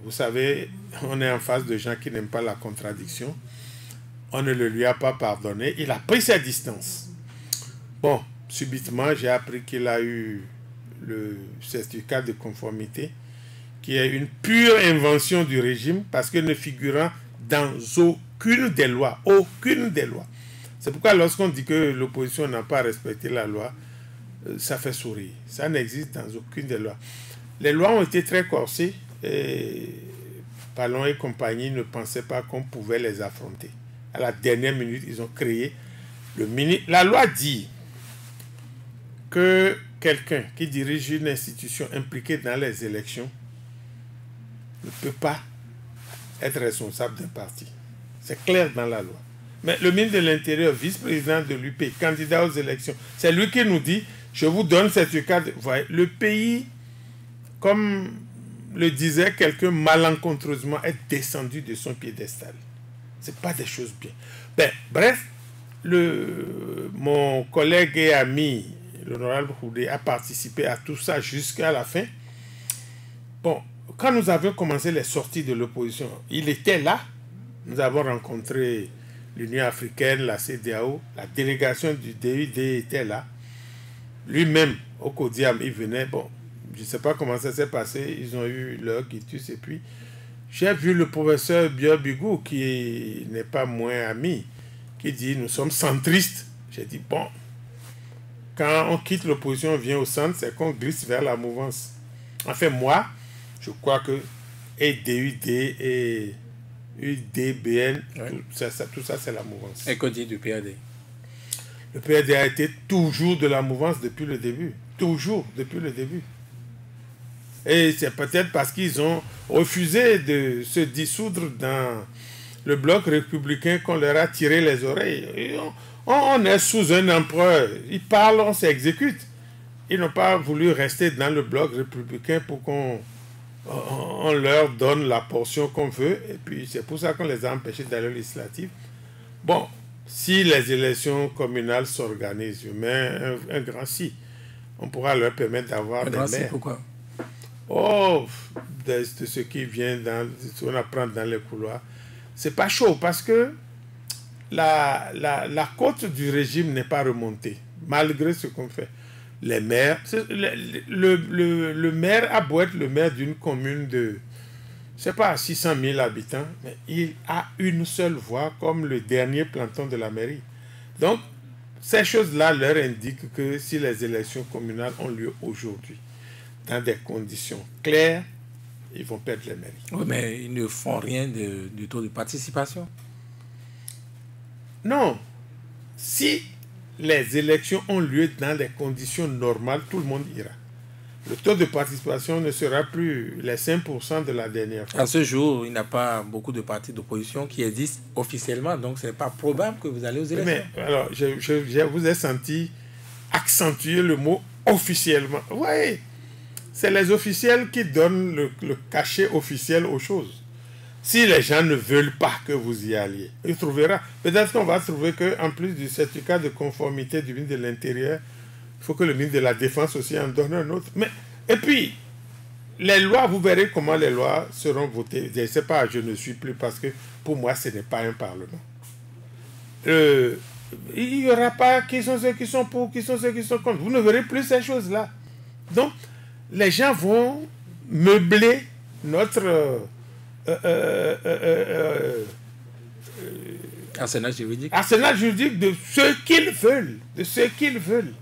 vous savez, on est en face de gens qui n'aiment pas la contradiction. On ne le lui a pas pardonné. Il a pris sa distance. Bon, subitement, j'ai appris qu'il a eu le certificat de conformité, qui est une pure invention du régime, parce que ne figurant dans aucune des lois. Aucune des lois. C'est pourquoi lorsqu'on dit que l'opposition n'a pas respecté la loi, ça fait sourire. Ça n'existe dans aucune des lois. Les lois ont été très corsées et Pallon et compagnie ne pensaient pas qu'on pouvait les affronter. À la dernière minute, ils ont créé le ministre. La loi dit que quelqu'un qui dirige une institution impliquée dans les élections ne peut pas être responsable d'un parti. C'est clair dans la loi. Mais le ministre de l'Intérieur, vice-président de l'UP, candidat aux élections, c'est lui qui nous dit, je vous donne ce certificat. Voyez, le pays, comme le disait quelqu'un malencontreusement, est descendu de son piédestal. Ce n'est pas des choses bien. Ben, bref, mon collègue et ami, l'honorable Houdé, a participé à tout ça jusqu'à la fin. Bon, quand nous avions commencé les sorties de l'opposition, il était là. Nous avons rencontré l'Union africaine, la CEDEAO, la délégation du DUD était là. Lui-même, au Codiam, il venait. Bon, je ne sais pas comment ça s'est passé. Ils ont eu leur quitus. Et puis, j'ai vu le professeur Biobigou, qui n'est pas moins ami, qui dit, nous sommes centristes. J'ai dit, bon, quand on quitte l'opposition, on vient au centre, c'est qu'on glisse vers la mouvance. Enfin, moi, je crois que et DUD et UDBN, oui. tout ça, c'est la mouvance. Et que dit du PAD? Le PAD a été toujours de la mouvance depuis le début. Toujours, depuis le début. Et c'est peut-être parce qu'ils ont refusé de se dissoudre dans le bloc républicain qu'on leur a tiré les oreilles. Et On est sous un empereur. Ils parlent, on s'exécute. Ils n'ont pas voulu rester dans le bloc républicain pour qu'on leur donne la portion qu'on veut. Et puis c'est pour ça qu'on les a empêchés d'aller aux législatives. Bon, si les élections communales s'organisent, je mets un grand si, on pourra leur permettre d'avoir des maires. Pourquoi? Oh, de ce qui vient ce qu'on apprend dans les couloirs, c'est pas chaud parce que la côte du régime n'est pas remontée, malgré ce qu'on fait. Les maires, le maire a beau être le maire d'une commune de, je sais pas, 600 000 habitants, mais il a une seule voix comme le dernier planton de la mairie. Donc, ces choses-là leur indiquent que si les élections communales ont lieu aujourd'hui, dans des conditions claires, ils vont perdre les mairies. Oui, mais ils ne font rien du taux de participation. Non. Si les élections ont lieu dans des conditions normales, tout le monde ira. Le taux de participation ne sera plus les 5% de la dernière fois. À ce jour, il n'y a pas beaucoup de partis d'opposition qui existent officiellement, donc ce n'est pas probable que vous allez aux élections. Mais alors, je vous ai senti accentuer le mot officiellement. Oui, c'est les officiels qui donnent le cachet officiel aux choses. Si les gens ne veulent pas que vous y alliez, ils trouveront. Peut-être qu'on va trouver qu'en plus du certificat de conformité du ministre de l'Intérieur, il faut que le ministre de la Défense aussi en donne un autre. Et puis, les lois, vous verrez comment les lois seront votées. Je ne sais pas, je ne suis plus parce que pour moi, ce n'est pas un parlement. Il n'y aura pas qui sont ceux qui sont pour, qui sont ceux qui sont contre. Vous ne verrez plus ces choses-là. Donc, les gens vont meubler notre arsenal juridique. Arsenal juridique de ce qu'ils veulent. De ce qu'ils veulent.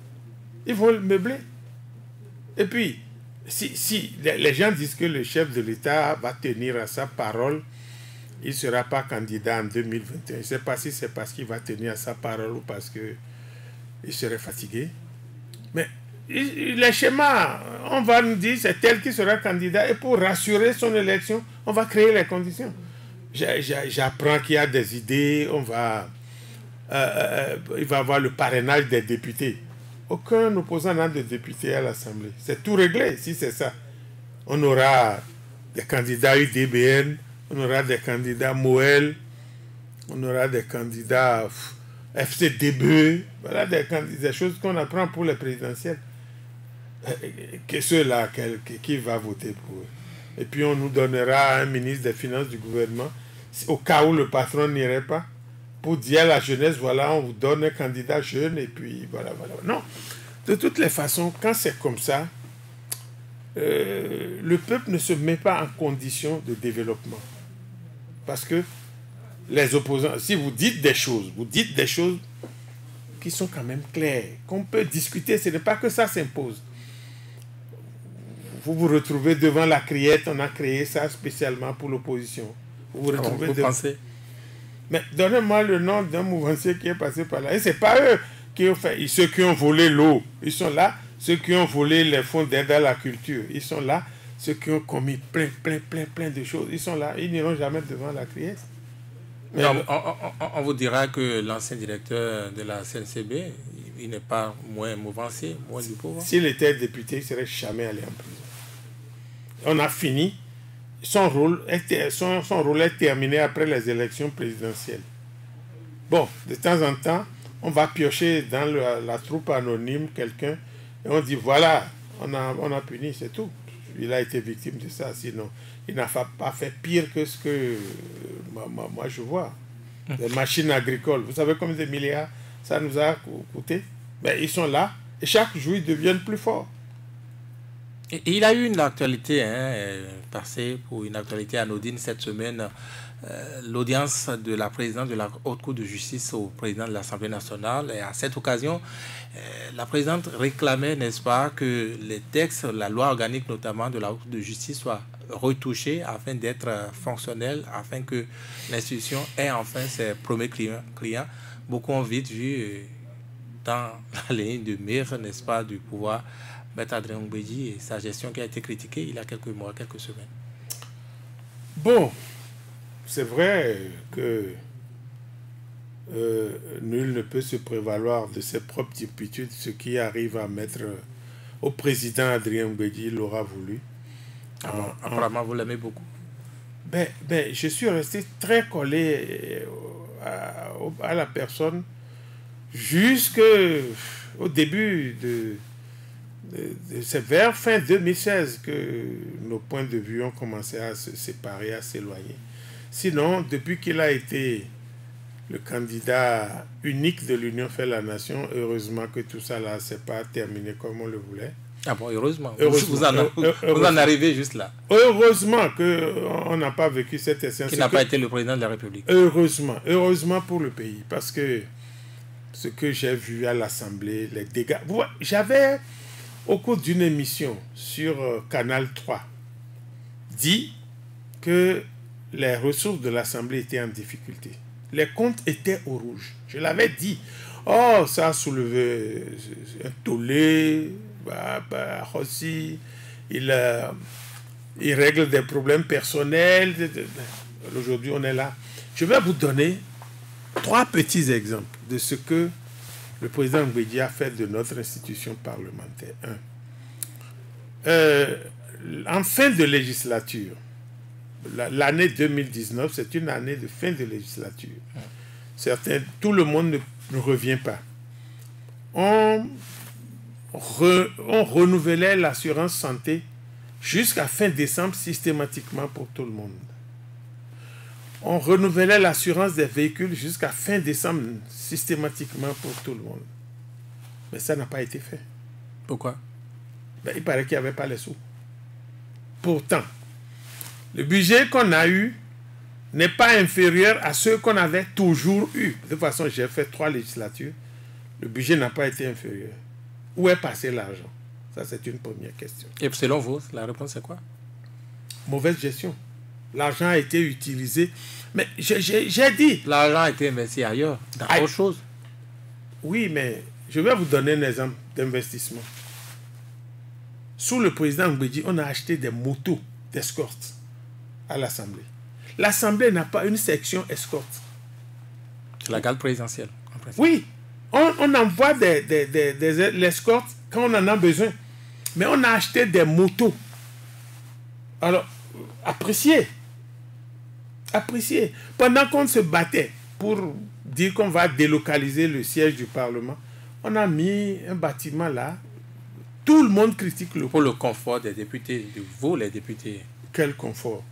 Ils vont le meubler. Et puis, si les gens disent que le chef de l'État va tenir à sa parole, il ne sera pas candidat en 2021. Je ne sais pas si c'est parce qu'il va tenir à sa parole ou parce qu'il serait fatigué. Mais les schémas, on va nous dire c'est tel qui sera candidat et pour rassurer son élection, on va créer les conditions. J'apprends qu'il y a des idées, il va y avoir le parrainage des députés. Aucun opposant n'a de député à l'Assemblée. C'est tout réglé si c'est ça. On aura des candidats UDBN, on aura des candidats Moël, on aura des candidats FCDB, voilà des choses qu'on apprend pour les présidentielles. Que ceux-là, qui va voter pour eux. Et puis on nous donnera un ministre des Finances du gouvernement, au cas où le patron n'irait pas, pour dire à la jeunesse, voilà, on vous donne un candidat jeune, et puis voilà. Non, de toutes les façons, quand c'est comme ça, le peuple ne se met pas en condition de développement. Parce que les opposants, si vous dites des choses qui sont quand même claires, qu'on peut discuter, ce n'est pas que ça s'impose. Vous vous retrouvez devant la criette, on a créé ça spécialement pour l'opposition. Vous vous retrouvez vous pensez? Mais donnez-moi le nom d'un mouvancier qui est passé par là. Et ce n'est pas eux qui ont fait. Ceux qui ont volé l'eau, ils sont là. Ceux qui ont volé les fonds d'aide à la culture, ils sont là. Ceux qui ont commis plein de choses, ils sont là. Ils n'iront jamais devant la criette. Mais on vous dira que l'ancien directeur de la CNCB, il n'est pas moins mouvancier, moins du pouvoir. S'il était député, il ne serait jamais allé en prison. On a fini. Son rôle est terminé après les élections présidentielles. Bon, de temps en temps, on va piocher dans la troupe anonyme quelqu'un et on dit voilà, on a puni, c'est tout. Il a été victime de ça, sinon il n'a pas fait pire que ce que moi je vois. Les machines agricoles, vous savez combien de milliards ça nous a coûté? Ben, ils sont là et chaque jour ils deviennent plus forts. Et il a eu une actualité, passée pour une actualité anodine cette semaine, l'audience de la présidente de la Haute Cour de justice au président de l'Assemblée nationale. Et à cette occasion, la présidente réclamait, n'est-ce pas, que les textes, la loi organique notamment de la Haute Cour de justice soient retouchés afin d'être fonctionnels, afin que l'institution ait enfin ses premiers clients. Beaucoup ont vite vu dans la ligne de mire, n'est-ce pas, du pouvoir Maître Adrien Mbedji et sa gestion qui a été critiquée il y a quelques mois, quelques semaines. Bon, c'est vrai que nul ne peut se prévaloir de ses propres turpitudes. Ce qui arrive à mettre au président Adrien Mbedi, il l'aura voulu. Apparemment, vous l'aimez beaucoup. Je suis resté très collé à la personne jusqu'au début c'est vers fin 2016 que nos points de vue ont commencé à se séparer, à s'éloigner. Sinon, depuis qu'il a été le candidat unique de l'Union fait la nation, heureusement que tout ça là s'est pas terminé comme on le voulait. Ah bon, heureusement. Vous en arrivez juste là. Heureusement qu'on n'a pas vécu cette essence. Qui n'a pas été le président de la République. Heureusement pour le pays. Parce que ce que j'ai vu à l'Assemblée, les dégâts... J'avais, au cours d'une émission sur Canal 3, dit que les ressources de l'Assemblée étaient en difficulté. Les comptes étaient au rouge. Je l'avais dit. Oh, ça a soulevé un tollé... aussi, il règle des problèmes personnels. Aujourd'hui, on est là. Je vais vous donner 3 petits exemples de ce que le président Mbedi a fait de notre institution parlementaire. En fin de législature, l'année 2019, c'est une année de fin de législature. Tout le monde ne revient pas. On renouvelait l'assurance santé jusqu'à fin décembre systématiquement pour tout le monde. On renouvelait l'assurance des véhicules jusqu'à fin décembre systématiquement pour tout le monde. Mais ça n'a pas été fait. Pourquoi? Il paraît qu'il n'y avait pas les sous. Pourtant, le budget qu'on a eu n'est pas inférieur à ceux qu'on avait toujours eu. De toute façon, j'ai fait 3 législatures. Le budget n'a pas été inférieur. Où est passé l'argent? Ça, c'est une première question. Et selon vous, la réponse c'est quoi? Mauvaise gestion. L'argent a été utilisé. Mais j'ai dit... L'argent a été investi ailleurs, dans autre chose. Oui, mais je vais vous donner un exemple d'investissement. Sous le président Mbedi, on a acheté des motos d'escorte à l'Assemblée. L'Assemblée n'a pas une section escorte. C'est la garde présidentielle. Oui. On envoie l'escorte quand on en a besoin. Mais on a acheté des motos. Alors, appréciez. Pendant qu'on se battait pour dire qu'on va délocaliser le siège du Parlement, on a mis un bâtiment là. Tout le monde critique pour le confort des députés, de vous les députés. Quel confort?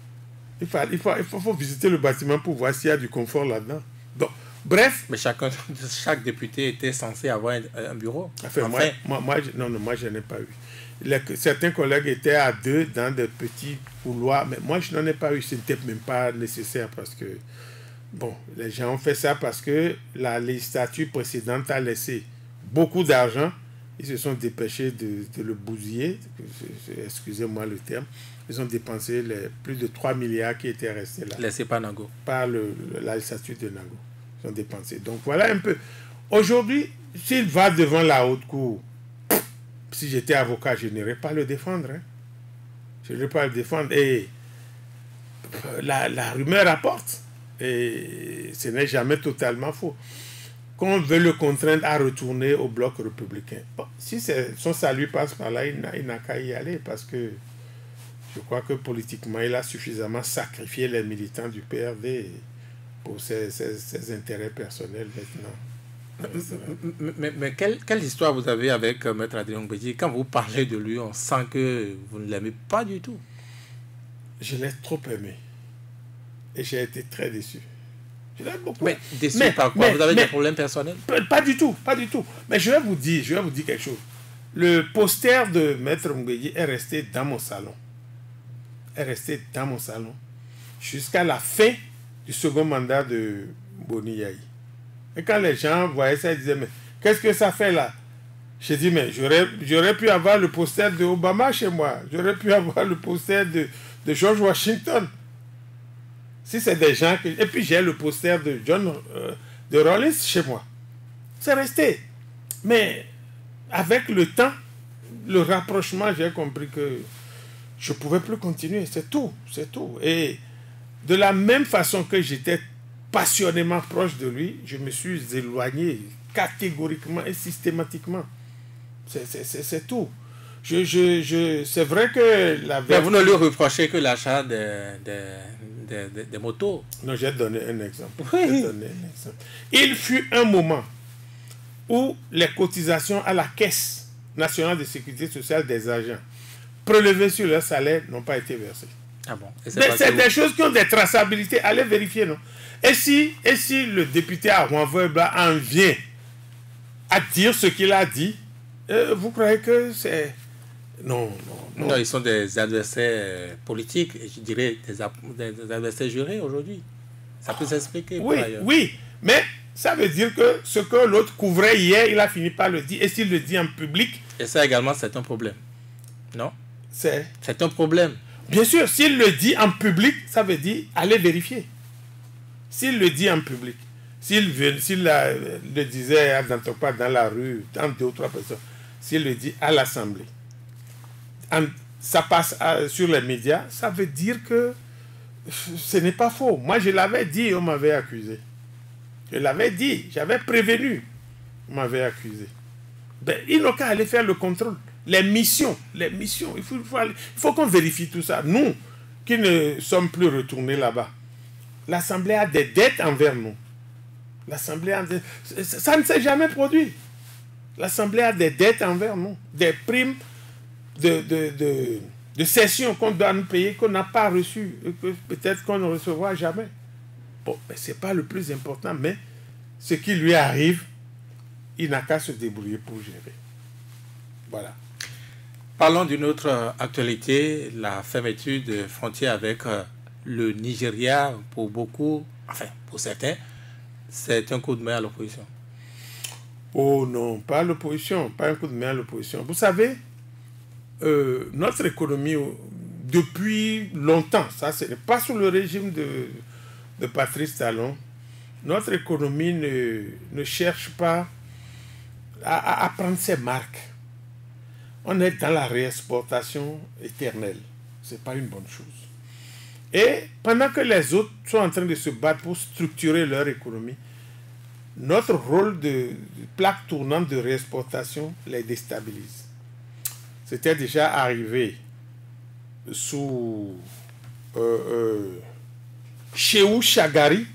Il faut visiter le bâtiment pour voir s'il y a du confort là-dedans. Donc, bref. Mais chaque député était censé avoir un bureau. Moi, je n'ai pas eu. Certains collègues étaient à 2 dans des petits couloirs, mais moi, je n'en ai pas eu. Ce n'était même pas nécessaire parce que, les gens ont fait ça parce que la législature précédente a laissé beaucoup d'argent. Ils se sont dépêchés de le bousiller, excusez-moi le terme. Ils ont dépensé plus de 3 milliards qui étaient restés là. Laissés par Nago. Par la législature de Nago. Ils ont dépensé. Donc voilà un peu. Aujourd'hui, s'il va devant la haute cour, si j'étais avocat, je n'irais pas le défendre. Je n'irais pas le défendre. Et la rumeur apporte. Et ce n'est jamais totalement faux. Qu'on veut le contraindre à retourner au bloc républicain. Si son salut passe par là, il n'a qu'à y aller parce que je crois que politiquement, il a suffisamment sacrifié les militants du PRD pour ses intérêts personnels maintenant. Mais quelle histoire vous avez avec Maître Adrien Mbedi? Quand vous parlez de lui, on sent que vous ne l'aimez pas du tout. Je l'ai trop aimé. Et j'ai été très déçu. Je l'aime beaucoup. Mais déçu par quoi? Vous avez des problèmes personnels? Pas du tout. Mais je vais vous dire quelque chose. Le poster de Maître Mbedi est resté dans mon salon. Jusqu'à la fin du second mandat de Boni Yayi. Et quand les gens voyaient ça, ils disaient, mais qu'est-ce que ça fait là? J'ai dit, mais j'aurais pu avoir le poster de Obama chez moi. J'aurais pu avoir le poster de George Washington. Si c'est des gens que... Et puis j'ai le poster de de Rollins chez moi. C'est resté. Mais avec le temps, le rapprochement, j'ai compris que je ne pouvais plus continuer. C'est tout. Et de la même façon que j'étais passionnément proche de lui, je me suis éloigné catégoriquement et systématiquement. C'est tout. C'est vrai que la Mais vous ne lui reprochez que l'achat des motos. Non, j'ai donné un exemple. Oui. Il fut un moment où les cotisations à la Caisse nationale de sécurité sociale des agents prélevées sur leur salaire n'ont pas été versées. Ah bon? C'est des choses qui ont des traçabilités. Allez vérifier, non? Et si le député à Rouen-Blanc en vient à dire ce qu'il a dit, vous croyez que c'est... Non. Non, ils sont des adversaires politiques, et je dirais des adversaires jurés aujourd'hui. Ça peut s'expliquer. Oui, mais ça veut dire que ce que l'autre couvrait hier, il a fini par le dire. Et s'il le dit en public... Et ça également, c'est un problème. Non? C'est un problème. Bien sûr, s'il le dit en public, ça veut dire allez vérifier. S'il le dit en public, s'il le disait dans la rue, dans 2 ou 3 personnes, s'il le dit à l'Assemblée, ça passe sur les médias, ça veut dire que ce n'est pas faux. Moi, je l'avais dit et on m'avait accusé. Je l'avais dit, j'avais prévenu, on m'avait accusé. Ben, ils n'ont qu'à aller faire le contrôle. Les missions, il faut qu'on vérifie tout ça. Nous, qui ne sommes plus retournés là-bas, l'Assemblée a des dettes envers nous. Ça ne s'est jamais produit. L'Assemblée a des dettes envers nous, des primes de cession qu'on doit nous payer, qu'on n'a pas reçues, et que peut-être qu'on ne recevra jamais. Bon, mais ce n'est pas le plus important, mais ce qui lui arrive, il n'a qu'à se débrouiller pour gérer. Voilà. Parlons d'une autre actualité, la fermeture de frontières avec le Nigeria. Pour beaucoup, enfin pour certains, c'est un coup de main à l'opposition. Oh non, pas à l'opposition, pas un coup de main à l'opposition. Vous savez, notre économie, depuis longtemps, ça c'est pas sous le régime de Patrice Talon, notre économie ne cherche pas à prendre ses marques. On est dans la réexportation éternelle. Ce n'est pas une bonne chose. Et pendant que les autres sont en train de se battre pour structurer leur économie, notre rôle de plaque tournante de réexportation les déstabilise. C'était déjà arrivé sous Shehu Shagari.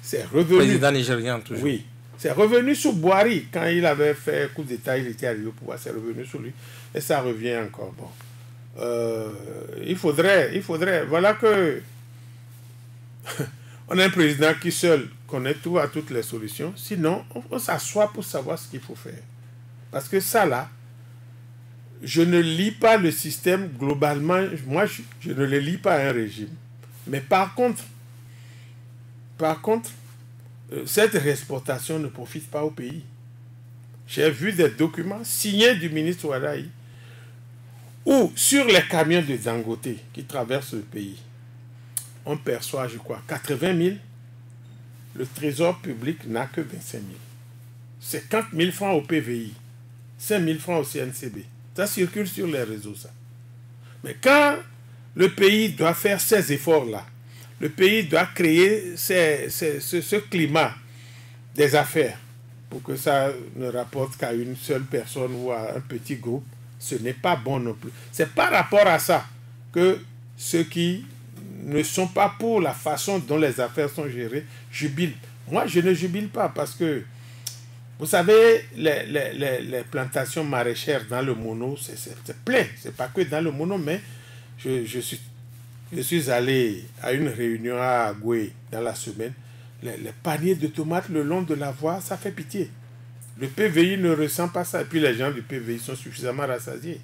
C'est revenu. Président nigérien, toujours. Oui. C'est revenu sous Buhari. Quand il avait fait coup d'État, il était arrivé au pouvoir. C'est revenu sous lui. Et ça revient encore. Bon. Il faudrait. Voilà que. On a un président qui seul connaît tout à toutes les solutions. Sinon, on s'assoit pour savoir ce qu'il faut faire. Parce que ça, là, je ne lis pas le système globalement. Moi, je ne le lis pas à un régime. Mais par contre, cette réexportation ne profite pas au pays. J'ai vu des documents signés du ministre Ouadaï où, sur les camions de Dangote qui traversent le pays, on perçoit, je crois, 80 000. Le trésor public n'a que 25 000. 50 000 francs au PVI, 5 000 francs au CNCB. Ça circule sur les réseaux, ça. Mais quand le pays doit faire ces efforts-là, le pays doit créer ce climat des affaires pour que ça ne rapporte qu'à une seule personne ou à un petit groupe, ce n'est pas bon non plus. C'est par rapport à ça que ceux qui ne sont pas pour la façon dont les affaires sont gérées jubilent. Moi, je ne jubile pas parce que, vous savez, les plantations maraîchères dans le Mono, c'est plein. C'est pas que dans le Mono, mais je suis allé à une réunion à Agoué dans la semaine. Les paniers de tomates le long de la voie, ça fait pitié. Le PVI ne ressent pas ça. Et puis les gens du PVI sont suffisamment rassasiés.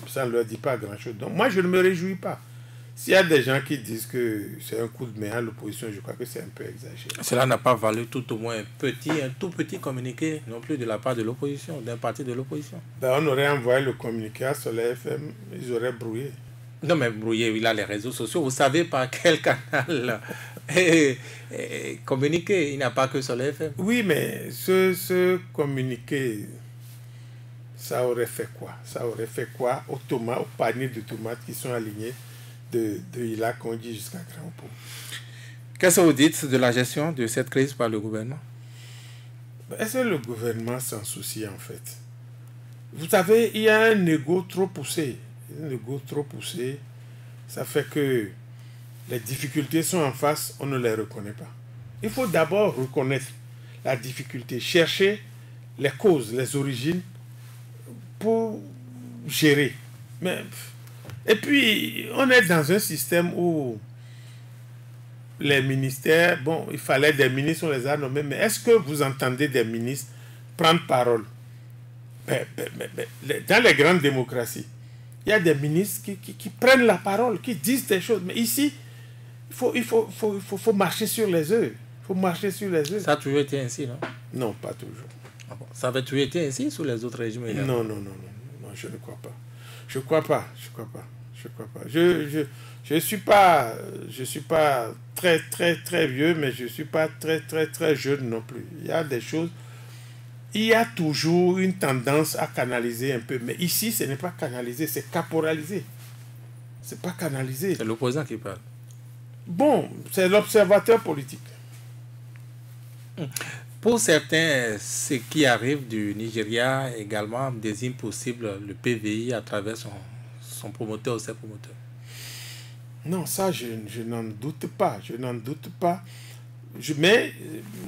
Ça ne leur dit pas grand-chose. Donc moi, je ne me réjouis pas. S'il y a des gens qui disent que c'est un coup de main à l'opposition, je crois que c'est un peu exagéré. Cela n'a pas valu tout au moins un tout petit communiqué non plus de la part de l'opposition, d'un parti de l'opposition. Ben, on aurait envoyé le communiqué à Soleil FM, ils auraient brouillé. Non, mais brouillé, il a les réseaux sociaux. Vous savez par quel canal communiquer. Il n'y a pas que Soleil FM. Oui, mais ce communiqué, ça aurait fait quoi? Ça aurait fait quoi aux paniers de tomates qui sont alignés de Ila Kondi jusqu'à Grand Pont? Qu'est-ce que vous dites de la gestion de cette crise par le gouvernement? Est-ce que le gouvernement s'en soucie en fait? Vous savez, il y a un ego trop poussé. Un ego trop poussé, ça fait que les difficultés sont en face, on ne les reconnaît pas. Il faut d'abord reconnaître la difficulté, chercher les causes, les origines pour gérer. Et puis, on est dans un système où les ministères, bon, il fallait des ministres, on les a nommés, mais est-ce que vous entendez des ministres prendre parole? Dans les grandes démocraties, il y a des ministres qui prennent la parole, qui disent des choses. Mais ici, il faut marcher sur les œufs. Il faut marcher sur les œufs. Ça a toujours été ainsi, non? Non, pas toujours. Ah bon, ça avait toujours été ainsi sous les autres régimes? Non, je ne crois pas. Je suis pas très vieux, mais je suis pas très jeune non plus. Il y a des choses. Il y a toujours une tendance à canaliser un peu, mais ici, ce n'est pas canalisé, c'est caporalisé. C'est pas canalisé. C'est l'opposant qui parle. Bon, c'est l'observateur politique. Pour certains, ce qui arrive du Nigeria également désigne possible le PVI à travers son promoteur ou ses promoteurs. Non, ça, je n'en doute pas. Mais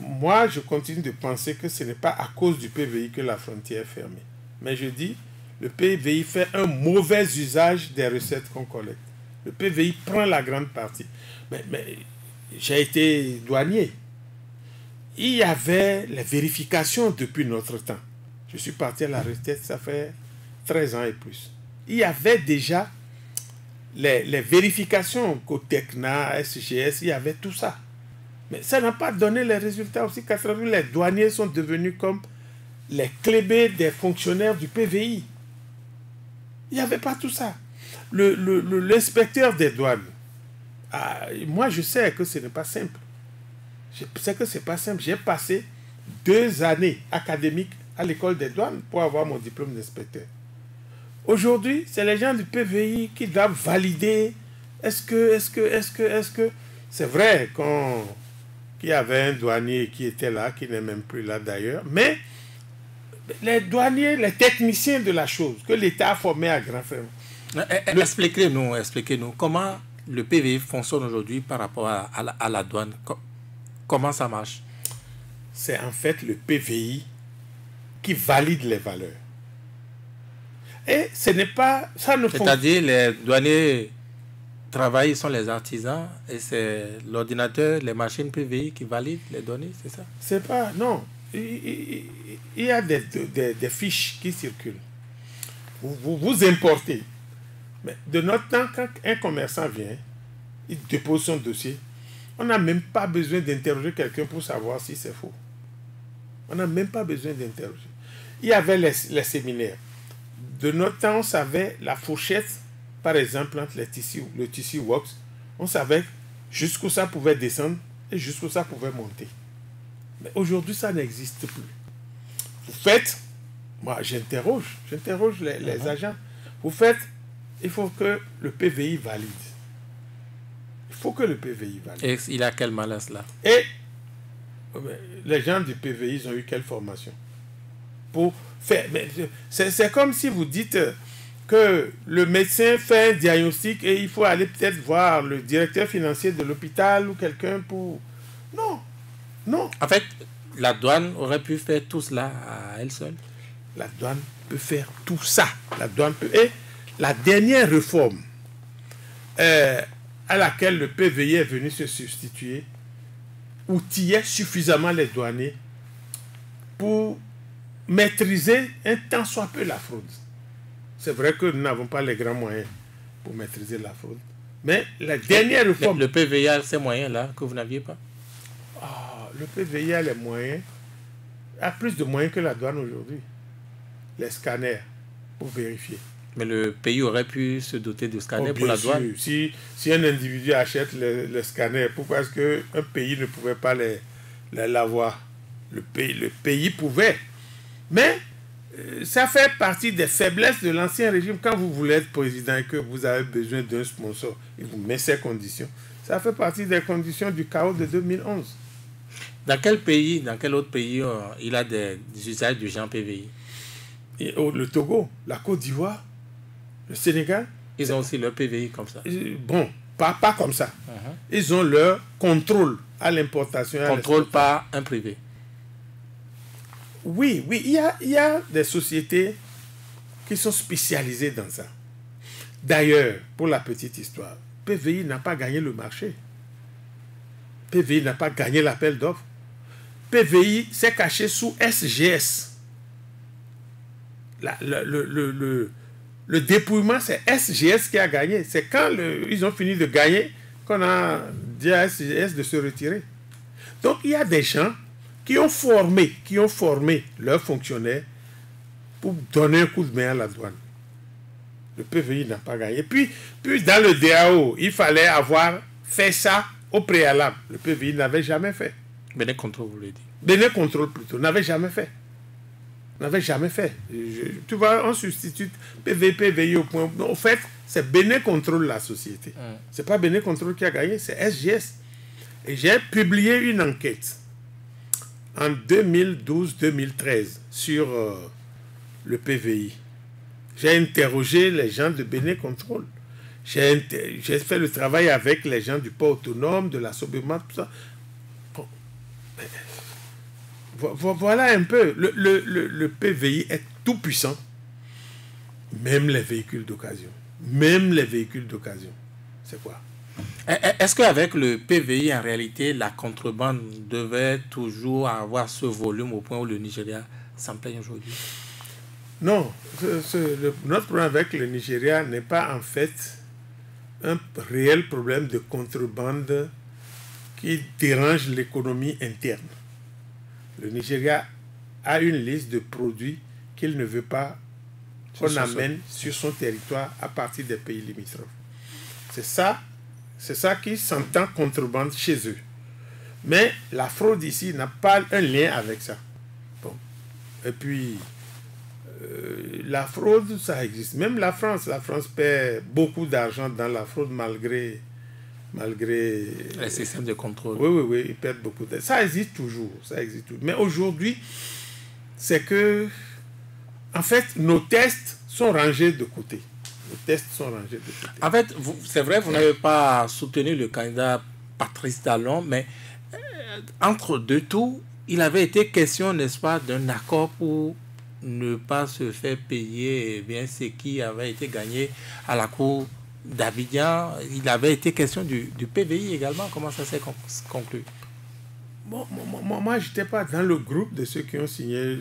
moi, je continue de penser que ce n'est pas à cause du PVI que la frontière est fermée. Mais je dis, le PVI fait un mauvais usage des recettes qu'on collecte. Le PVI prend la grande partie. Mais j'ai été douanier. Il y avait les vérifications depuis notre temps. Je suis parti à la retraite, ça fait 13 ans et plus. Il y avait déjà les vérifications Cotecna, SGS, il y avait tout ça. Mais ça n'a pas donné les résultats aussi. Les douaniers sont devenus comme les clébés des fonctionnaires du PVI. Il n'y avait pas tout ça. L'inspecteur des douanes, moi je sais que ce n'est pas simple. Je sais que ce n'est pas simple. J'ai passé 2 années académiques à l'école des douanes pour avoir mon diplôme d'inspecteur. Aujourd'hui, c'est les gens du PVI qui doivent valider. Est-ce que... C'est vrai qu'il y avait un douanier qui était là, qui n'est même plus là d'ailleurs, mais les douaniers, les techniciens de la chose, que l'État a formé à grand frère. Expliquez-nous comment le PVI fonctionne aujourd'hui par rapport à la douane. Comment ça marche? C'est en fait le PVI qui valide les valeurs. Et ce n'est pas... C'est-à-dire les douaniers travaillent, sont les artisans et c'est l'ordinateur, les machines PVI qui valident les données, c'est ça? C'est pas... Non. Il y a des fiches qui circulent. Vous importez. Mais de notre temps, quand un commerçant vient, il dépose son dossier, on n'a même pas besoin d'interroger quelqu'un pour savoir si c'est faux. On n'a même pas besoin d'interroger. Il y avait les séminaires. De notre temps, on savait la fourchette, par exemple, entre le tissu wax, on savait jusqu'où ça pouvait descendre et jusqu'où ça pouvait monter. Mais aujourd'hui, ça n'existe plus. Vous faites, moi j'interroge les agents. Vous faites, il faut que le PVI valide. Il faut que le PVI valide. Et il a quel malin là? Et les gens du PVI, ils ont eu quelle formation pour faire? C'est comme si vous dites que le médecin fait un diagnostic et il faut aller peut-être voir le directeur financier de l'hôpital ou quelqu'un pour... Non. En fait, la douane aurait pu faire tout cela à elle seule. La douane peut faire tout ça. Et la dernière réforme à laquelle le PVI est venu se substituer outillait suffisamment les douaniers pour maîtriser un tant soit peu la fraude. C'est vrai que nous n'avons pas les grands moyens pour maîtriser la fraude. Mais la dernière réforme... Le PVI a ces moyens-là que vous n'aviez pas? Le PVI a les moyens, a plus de moyens que la douane aujourd'hui. Les scanners, pour vérifier. Mais le pays aurait pu se doter de scanners pour la douane? Si un individu achète les scanners, pourquoi est-ce qu'un pays ne pouvait pas l'avoir? Le pays pouvait. Mais ça fait partie des faiblesses de l'ancien régime. Quand vous voulez être président et que vous avez besoin d'un sponsor, il vous met ces conditions. Ça fait partie des conditions du chaos de 2011. Dans quel pays, dans quel autre pays, il a des usages du genre PVI? Le Togo, la Côte d'Ivoire, le Sénégal. Ils ont aussi leur PVI comme ça. Bon, pas comme ça. Ils ont leur contrôle à l'importation. Contrôle par un privé. Oui, il y a des sociétés qui sont spécialisées dans ça. D'ailleurs, pour la petite histoire, PVI n'a pas gagné le marché. PVI n'a pas gagné l'appel d'offres. PVI s'est caché sous SGS. Le dépouillement, c'est SGS qui a gagné. C'est quand ils ont fini de gagner qu'on a dit à SGS de se retirer. Donc, il y a des gens qui ont formé leurs fonctionnaires pour donner un coup de main à la douane. Le PVI n'a pas gagné. Puis dans le DAO, il fallait avoir fait ça au préalable. Le PVI n'avait jamais fait. Bénin Contrôle, vous l'avez dit. Bénin Contrôle plutôt, n'avait jamais fait. N'avait jamais fait. Tu vois, on substitue PVI au point. En fait, c'est Bénin Contrôle la société. C'est pas Bénin Contrôle qui a gagné, c'est SGS. Et j'ai publié une enquête en 2012-2013 sur le PVI. J'ai interrogé les gens de Bénin Contrôle. J'ai fait le travail avec les gens du port autonome, de la Sobema, tout ça. Bon. Voilà un peu. Le PVI est tout puissant. Même les véhicules d'occasion. Même les véhicules d'occasion. C'est quoi? Est-ce qu'avec le PVI, en réalité, la contrebande devait toujours avoir ce volume au point où le Nigeria s'en plaigne aujourd'hui? Non. Notre problème avec le Nigeria n'est pas en fait un réel problème de contrebande qui dérange l'économie interne. Le Nigeria a une liste de produits qu'il ne veut pas qu'on amène sur son territoire à partir des pays limitrophes. C'est ça qui s'entend contrebande chez eux. Mais la fraude ici n'a pas un lien avec ça. Bon. Et puis, la fraude, ça existe. Même la France perd beaucoup d'argent dans la fraude malgré les systèmes de contrôle. Oui, ils perdent beaucoup d'argent. Ça existe toujours. Mais aujourd'hui, c'est que, en fait, nos tests sont rangés de côté. En fait, c'est vrai, vous n'avez pas soutenu le candidat Patrice Talon, mais entre deux tours, il avait été question, n'est-ce pas, d'un accord pour ne pas se faire payer bien ce qui avait été gagné à la cour d'Abidjan. Il avait été question du PVI également. Comment ça s'est conclu? Bon, moi, je n'étais pas dans le groupe de ceux qui ont signé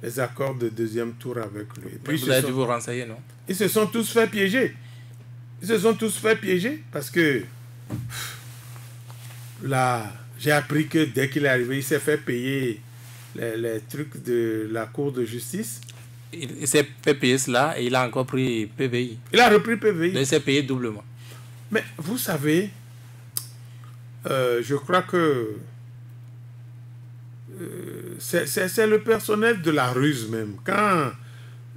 les accords de deuxième tour avec lui. Et puis vous avez dû vous renseigner, non? Ils se sont tous fait piéger. Parce que là, j'ai appris que dès qu'il est arrivé, il s'est fait payer les trucs de la Cour de justice. Il s'est fait payer cela et il a encore pris PVI. Il a repris PVI. Il s'est payé doublement. Mais vous savez, je crois que c'est le personnel de la ruse même. Quand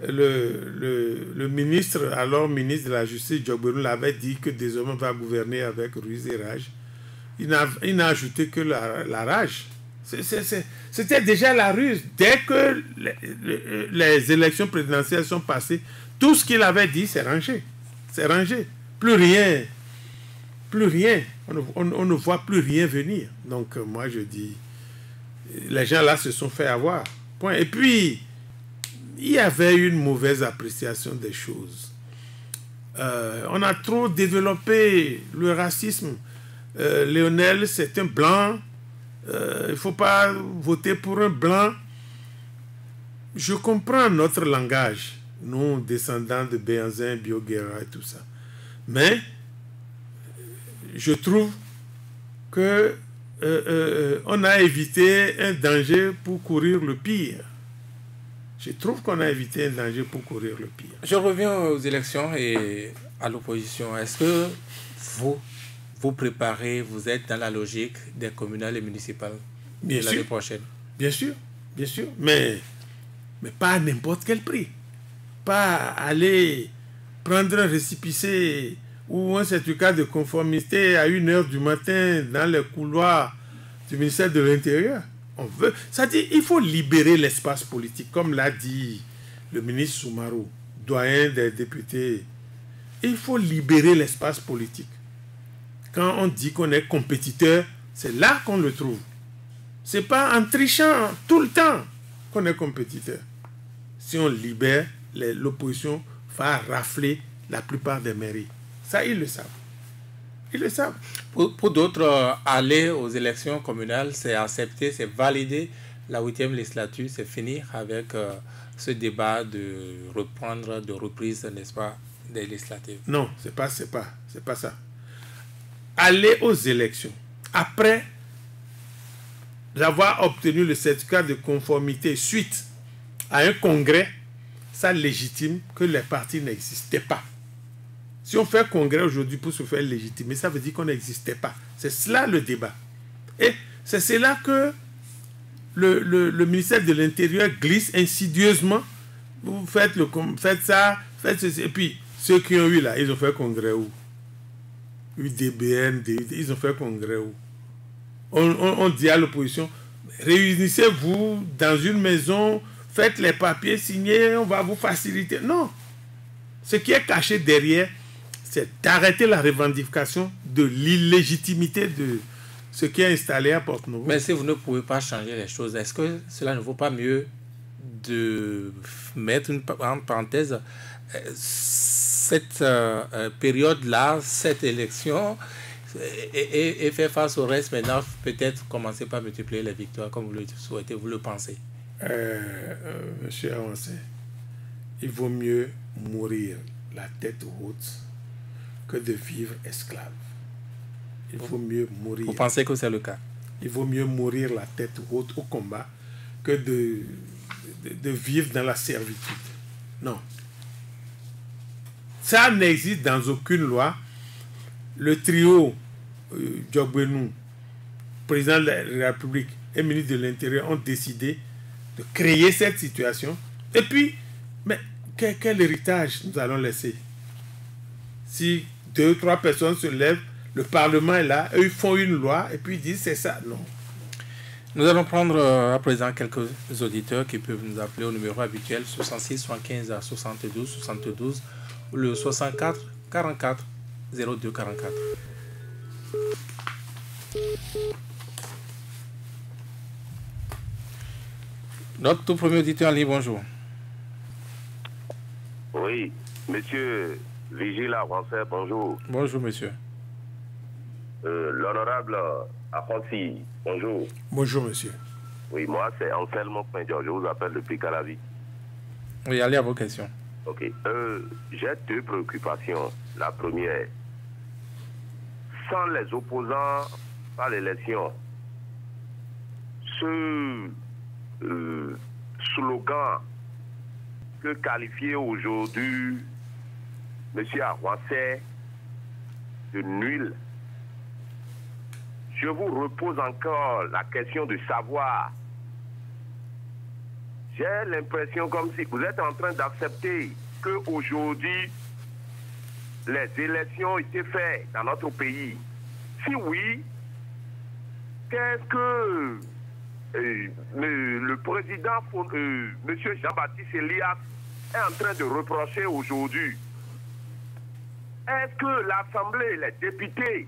le ministre, alors ministre de la Justice, Djogbenou, l'avait dit que désormais on va gouverner avec ruse et rage, il n'a ajouté que la rage. C'était déjà la ruse. Dès que les élections présidentielles sont passées, tout ce qu'il avait dit, c'est rangé. C'est rangé. Plus rien. On ne voit plus rien venir. Donc, moi, je dis, les gens là se sont fait avoir. Point. Et puis, il y avait une mauvaise appréciation des choses. On a trop développé le racisme. Lionel, c'est un blanc. Il ne faut pas voter pour un blanc. Je comprends notre langage, nous, descendants de Béhanzin, Bioguera et tout ça. Mais, je trouve que on a évité un danger pour courir le pire. Je trouve qu'on a évité un danger pour courir le pire. Je reviens aux élections et à l'opposition. Est-ce que vous préparez, vous êtes dans la logique des communales et municipales de l'année prochaine? Bien sûr, mais pas à n'importe quel prix. Pas aller prendre un récépissé ou un certificat de conformité à 1h du matin dans les couloirs du ministère de l'Intérieur. On veut, ça dit, il faut libérer l'espace politique, comme l'a dit le ministre Soumarou, doyen des députés. Il faut libérer l'espace politique. Quand on dit qu'on est compétiteur, c'est là qu'on le trouve. C'est pas en trichant tout le temps qu'on est compétiteur. Si on libère, l'opposition va rafler la plupart des mairies. Ça, ils le savent. Ils le savent. Pour d'autres, aller aux élections communales, c'est accepter, c'est valider la 8e législature, c'est finir avec ce débat de reprendre, de reprise, n'est-ce pas, des législatives. Non, c'est pas ça. Aller aux élections, après avoir obtenu le certificat de conformité suite à un congrès, ça légitime que les partis n'existaient pas. Si on fait un congrès aujourd'hui pour se faire légitimer, ça veut dire qu'on n'existait pas. C'est cela le débat. Et c'est cela que le ministère de l'Intérieur glisse insidieusement. Vous faites ça, faites ceci. Et puis, ceux qui ont eu là, ils ont fait congrès où? UDBN, ils ont fait congrès où? On dit à l'opposition, réunissez-vous dans une maison, faites les papiers signés, on va vous faciliter. Non. Ce qui est caché derrière, c'est d'arrêter la revendication de l'illégitimité de ce qui est installé à Porte-Novo. Mais si vous ne pouvez pas changer les choses, est-ce que cela ne vaut pas mieux de mettre en parenthèse cette période-là, cette élection, et faire face au reste maintenant, peut-être commencer par multiplier les victoires comme vous le souhaitez, vous le pensez? Monsieur Avancé, il vaut mieux mourir la tête haute que de vivre esclave. Il vaut mieux mourir. Vous pensez que c'est le cas? Il vaut mieux mourir la tête haute au combat que de vivre dans la servitude. Non. Ça n'existe dans aucune loi. Le trio Djogbenou, président de la République et ministre de l'Intérieur ont décidé de créer cette situation. Et puis, mais quel héritage nous allons laisser? Si 2 ou 3 personnes se lèvent, le Parlement est là, eux ils font une loi et puis ils disent c'est ça. Non. Nous allons prendre à présent quelques auditeurs qui peuvent nous appeler au numéro habituel 66 75 72 72 ou le 64 44 02 44. Notre tout premier auditeur en ligne, bonjour. Oui, monsieur Vigile Avancé, bonjour. Bonjour, monsieur. L'honorable Afonsi, bonjour. Bonjour, monsieur. Oui, moi, c'est Anselmo Pindior, je vous appelle depuis Calavi. Oui, allez à vos questions. Ok. J'ai 2 préoccupations. La première, sans les opposants à l'élection, ce slogan que qualifier aujourd'hui M. Arouassé de nul, je vous repose encore la question de savoir. J'ai l'impression comme si vous êtes en train d'accepter qu'aujourd'hui, les élections ont été faites dans notre pays. Si oui, qu'est-ce que le président, M. Jean-Baptiste Elias, est en train de reprocher aujourd'hui? Est-ce que l'Assemblée, les députés,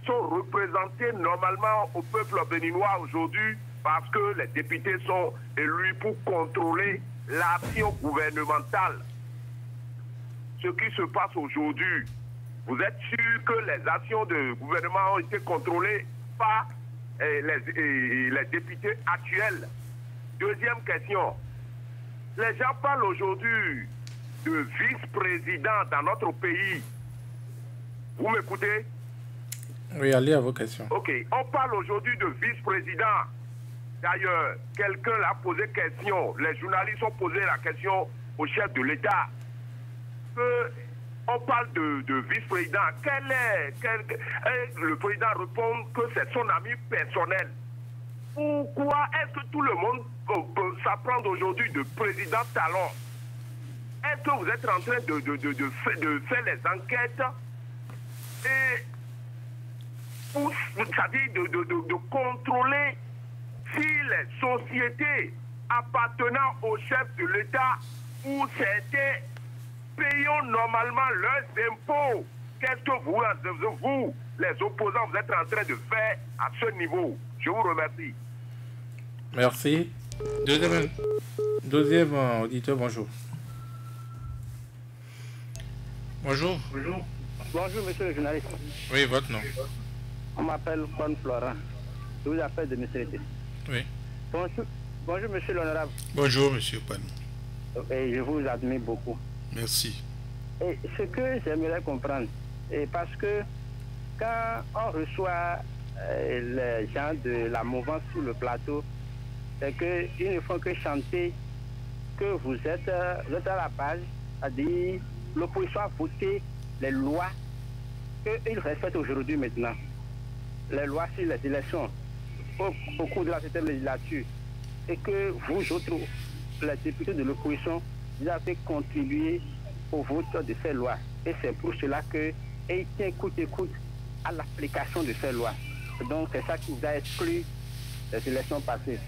sont représentés normalement au peuple béninois aujourd'hui parce que les députés sont élus pour contrôler l'action gouvernementale? Ce qui se passe aujourd'hui, vous êtes sûr que les actions de gouvernement ont été contrôlées par les députés actuels? Deuxième question. Les gens parlent aujourd'hui de vice-président dans notre pays. Vous m'écoutez? Oui, allez à vos questions. Ok. On parle aujourd'hui de vice-président. D'ailleurs, quelqu'un l'a posé question. Les journalistes ont posé la question au chef de l'État. On parle de vice-président. Le président répond que c'est son ami personnel. Pourquoi est-ce que tout le monde peut s'apprendre aujourd'hui de président Talon? Est-ce que vous êtes en train de faire les enquêtes et pour, c'est-à-dire de contrôler si les sociétés appartenant au chef de l'État ou certains payons normalement leurs impôts. Qu'est-ce que vous, les opposants, vous êtes en train de faire à ce niveau? Je vous remercie. Merci. Deuxième auditeur, bonjour. Bonjour. Bonjour, monsieur le journaliste. Oui, votre nom. On m'appelle Juan Florent. Je vous appelle de monsieur L'été. Oui. Bonjour, monsieur l'honorable. Bonjour, monsieur Panou. Et je vous admire beaucoup. Merci. Et ce que j'aimerais comprendre, et parce que quand on reçoit les gens de la mouvance sur le plateau, c'est qu'ils ne font que chanter que vous êtes à la base, c'est-à-dire l'opposition a voté les lois qu'ils respectent aujourd'hui maintenant. Les lois sur les élections au cours de la 7e législature. Et que vous autres, les députés de l'opposition, vous avez contribué au vote de ces lois. Et c'est pour cela que Haïtien écoute à l'application de ces lois. Donc c'est ça qui vous a exclu des élections passées.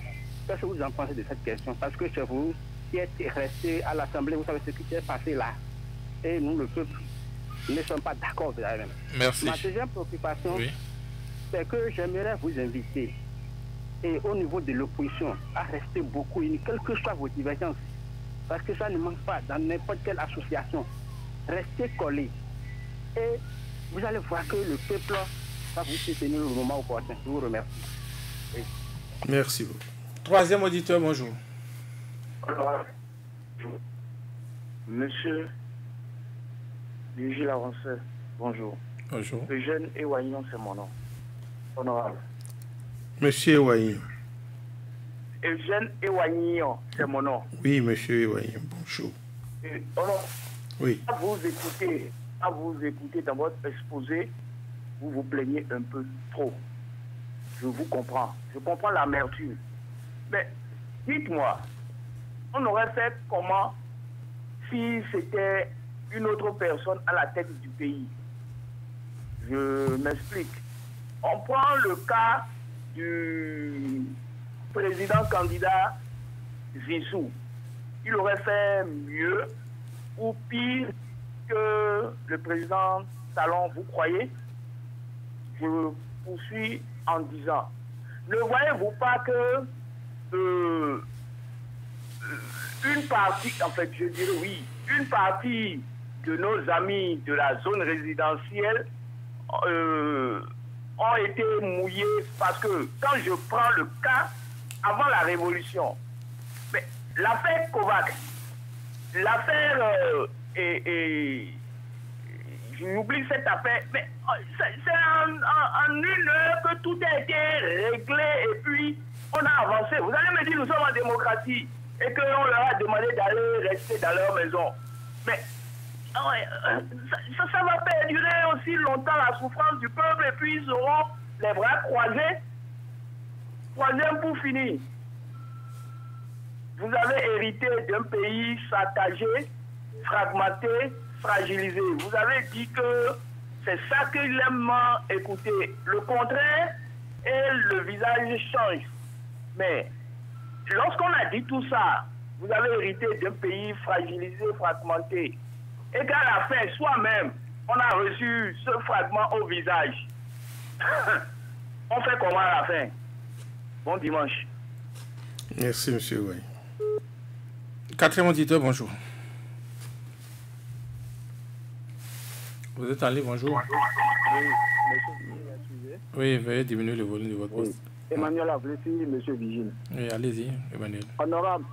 Qu'est-ce que vous en pensez de cette question? Parce que c'est vous qui êtes resté à l'Assemblée, vous savez ce qui s'est passé là. Et nous, le peuple, ne sommes pas d'accord avec la même. Merci. Ma deuxième préoccupation, c'est que j'aimerais vous inviter, et au niveau de l'opposition, à rester beaucoup unis, quelles que soient vos divergences. Parce que ça ne manque pas dans n'importe quelle association. Restez collés. Et vous allez voir que le peuple va vous soutenir au moment opportun. Je vous remercie. Oui. Merci beaucoup. Troisième auditeur, bonjour. Monsieur Vigile Avanceur, bonjour. Bonjour. Eugène Ewaignon, c'est mon nom. Honorable. Monsieur Ewaignon. Eugène Ewaignon, c'est mon nom. Oui, monsieur Ewaignon, bonjour. Honorable. Oui. À vous écouter dans votre exposé, vous vous plaignez un peu trop. Je vous comprends. Je comprends l'amertume. Mais dites-moi, on aurait fait comment si c'était une autre personne à la tête du pays? Je m'explique. On prend le cas du président candidat Zissou. Il aurait fait mieux ou pire que le président Talon, vous croyez? Je poursuis en disant, ne voyez-vous pas que une partie, en fait je dirais oui, une partie de nos amis de la zone résidentielle ont été mouillés parce que quand je prends le cas avant la révolution, mais l'affaire Kovacs, l'affaire j'oublie cette affaire, mais c'est en une heure que tout a été réglé et puis on a avancé. Vous allez me dire, nous sommes en démocratie et qu'on leur a demandé d'aller rester dans leur maison. Mais ça va perdurer aussi longtemps la souffrance du peuple et puis ils auront les bras croisés. Troisième pour finir. Vous avez hérité d'un pays saccagé, fragmenté, fragilisé. Vous avez dit que c'est ça qu'il aime écouter. Le contraire, et le visage change. Mais lorsqu'on a dit tout ça, vous avez hérité d'un pays fragilisé, fragmenté. Et qu'à la fin, soi-même, on a reçu ce fragment au visage. On fait comment à la fin? Bon dimanche. Merci, monsieur. Oui. Quatrième auditeur, bonjour. Vous êtes en ligne, bonjour. Oui, veuillez diminuer le volume de votre poste. Emmanuel Avlessi, monsieur Vigile. Oui, allez-y, Emmanuel. Honorable.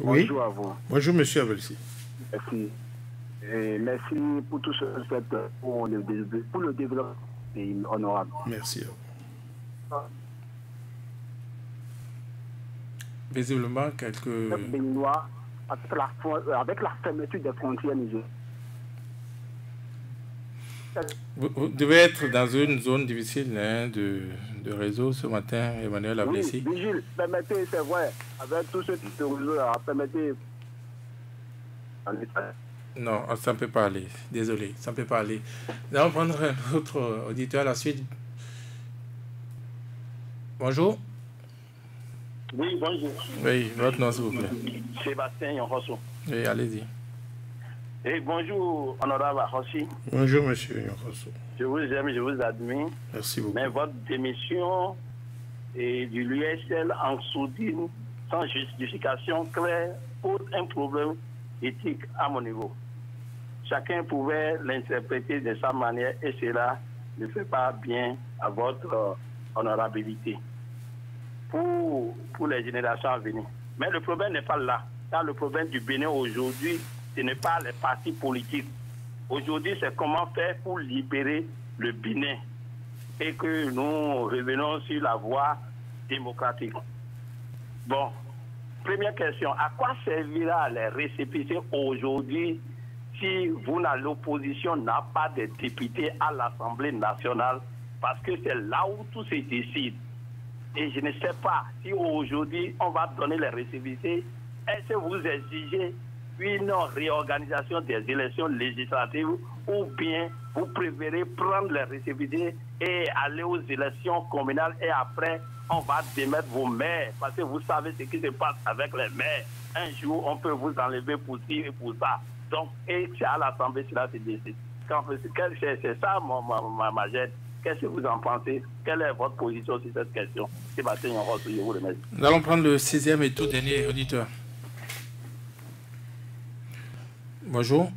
Oui. Bonjour à vous. Bonjour, monsieur Avlessi. Merci. Et merci pour tout ce que vous faites pour le développement du pays, honorable. Merci. Visiblement, quelques... Béninois, avec la fermeture des frontières nigériennes. Vous devez être dans une zone difficile de réseau ce matin, Emmanuel Avlessi. Oui, Vigile, permettez, c'est vrai, avec tout ce type de réseau-là, permettez... Non, ça ne peut pas aller. Désolé, ça ne peut pas aller. Nous allons prendre un autre auditeur à la suite. Bonjour. Oui, bonjour. Oui, votre nom, s'il vous plaît. Sébastien Yonrosso. Oui, allez-y. Et bonjour, honorable Rossi. Bonjour, monsieur Yonrosso. Je vous aime, je vous admire. Merci beaucoup. Mais votre démission et du l'USL en sourdine, sans justification claire, pose un problème éthique à mon niveau. Chacun pouvait l'interpréter de sa manière et cela ne fait pas bien à votre honorabilité pour les générations à venir. Mais le problème n'est pas là. Car le problème du Bénin aujourd'hui, ce n'est pas les partis politiques. Aujourd'hui, c'est comment faire pour libérer le Bénin et que nous revenons sur la voie démocratique. Bon, première question, à quoi servira les récépissés aujourd'hui si vous, l'opposition, n'a pas de députés à l'Assemblée nationale? Parce que c'est là où tout se décide. Et je ne sais pas si aujourd'hui on va donner les récépissés. Est-ce que vous exigez une réorganisation des élections législatives ou bien vous préférez prendre les récépissés et aller aux élections communales et après on va démettre vos maires parce que vous savez ce qui se passe avec les maires. Un jour on peut vous enlever pour ci et pour ça. Donc, et c'est à l'Assemblée cela se décide. C'est ça ma gêne. Qu'est-ce que vous en pensez? Quelle est votre position sur cette question? Sébastien Yonrosso, je vous remercie. Nous allons prendre le 6e et tout dernier auditeur. Bonjour.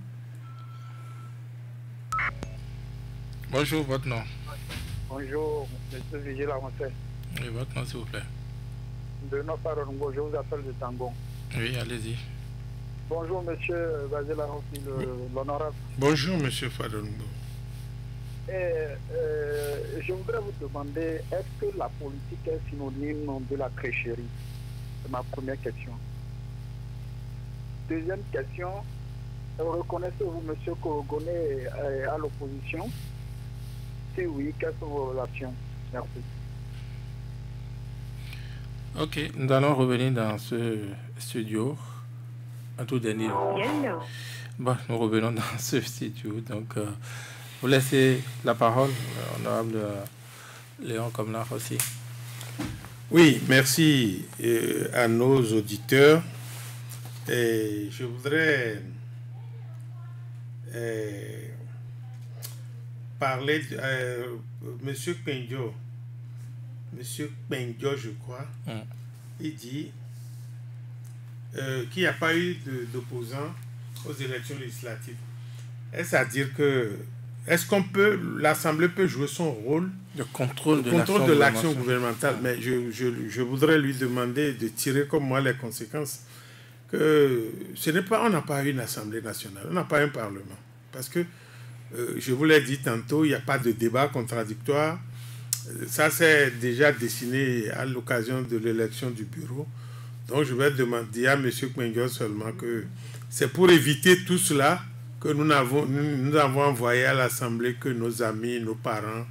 Bonjour, votre nom. Bonjour, M. Vigil Avancé. Oui, votre nom, s'il vous plaît. De Nofarongo, je vous appelle de Tangon. Oui, allez-y. Bonjour, M. Basil Arossi, l'honorable. Bonjour, monsieur Fadongo. Je voudrais vous demander, est-ce que la politique est synonyme de la tricherie? C'est ma première question. Deuxième question, reconnaissez-vous, M. Korogoné, à l'opposition? Si oui, quelles sont vos relations? Merci. Ok, nous allons revenir dans ce studio. Un tout dernier. Bon, nous revenons dans ce studio. Donc, vous laissez la parole, honorable Léon Comlar aussi. Oui, merci à nos auditeurs. Et je voudrais parler de M. Penjo. M. Penjo, je crois. Il dit qu'il n'y a pas eu d'opposants aux élections législatives. Est-ce à dire que l'Assemblée peut jouer son rôle de contrôle de l'action gouvernementale? Mais je voudrais lui demander de tirer comme moi les conséquences. Que on n'a pas une Assemblée nationale, on n'a pas un Parlement. Parce que, je vous l'ai dit tantôt, il n'y a pas de débat contradictoire. Ça s'est déjà dessiné à l'occasion de l'élection du bureau. Donc je vais demander à M. Kwengo seulement que c'est pour éviter tout cela que nous avons envoyé à l'Assemblée que nos amis, nos parents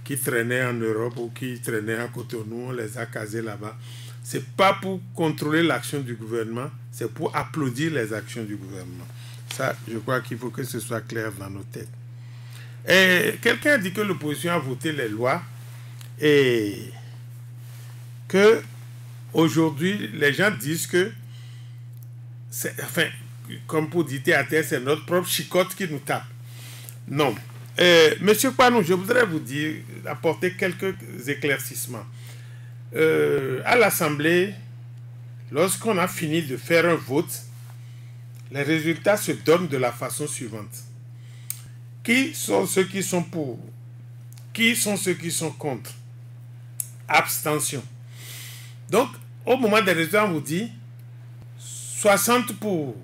qui traînaient en Europe ou qui traînaient à Cotonou, on les a casés là-bas. Ce n'est pas pour contrôler l'action du gouvernement, c'est pour applaudir les actions du gouvernement. Ça, je crois qu'il faut que ce soit clair dans nos têtes. Et quelqu'un a dit que l'opposition a voté les lois et que aujourd'hui, les gens disent que, comme pour dire à terre, c'est notre propre chicotte qui nous tape. Non. Monsieur Panou, je voudrais vous dire, apporter quelques éclaircissements. À l'Assemblée, lorsqu'on a fini de faire un vote, les résultats se donnent de la façon suivante. Qui sont ceux qui sont pour? Qui sont ceux qui sont contre? Abstention. Donc, au moment des résultats, on vous dit 60 pour,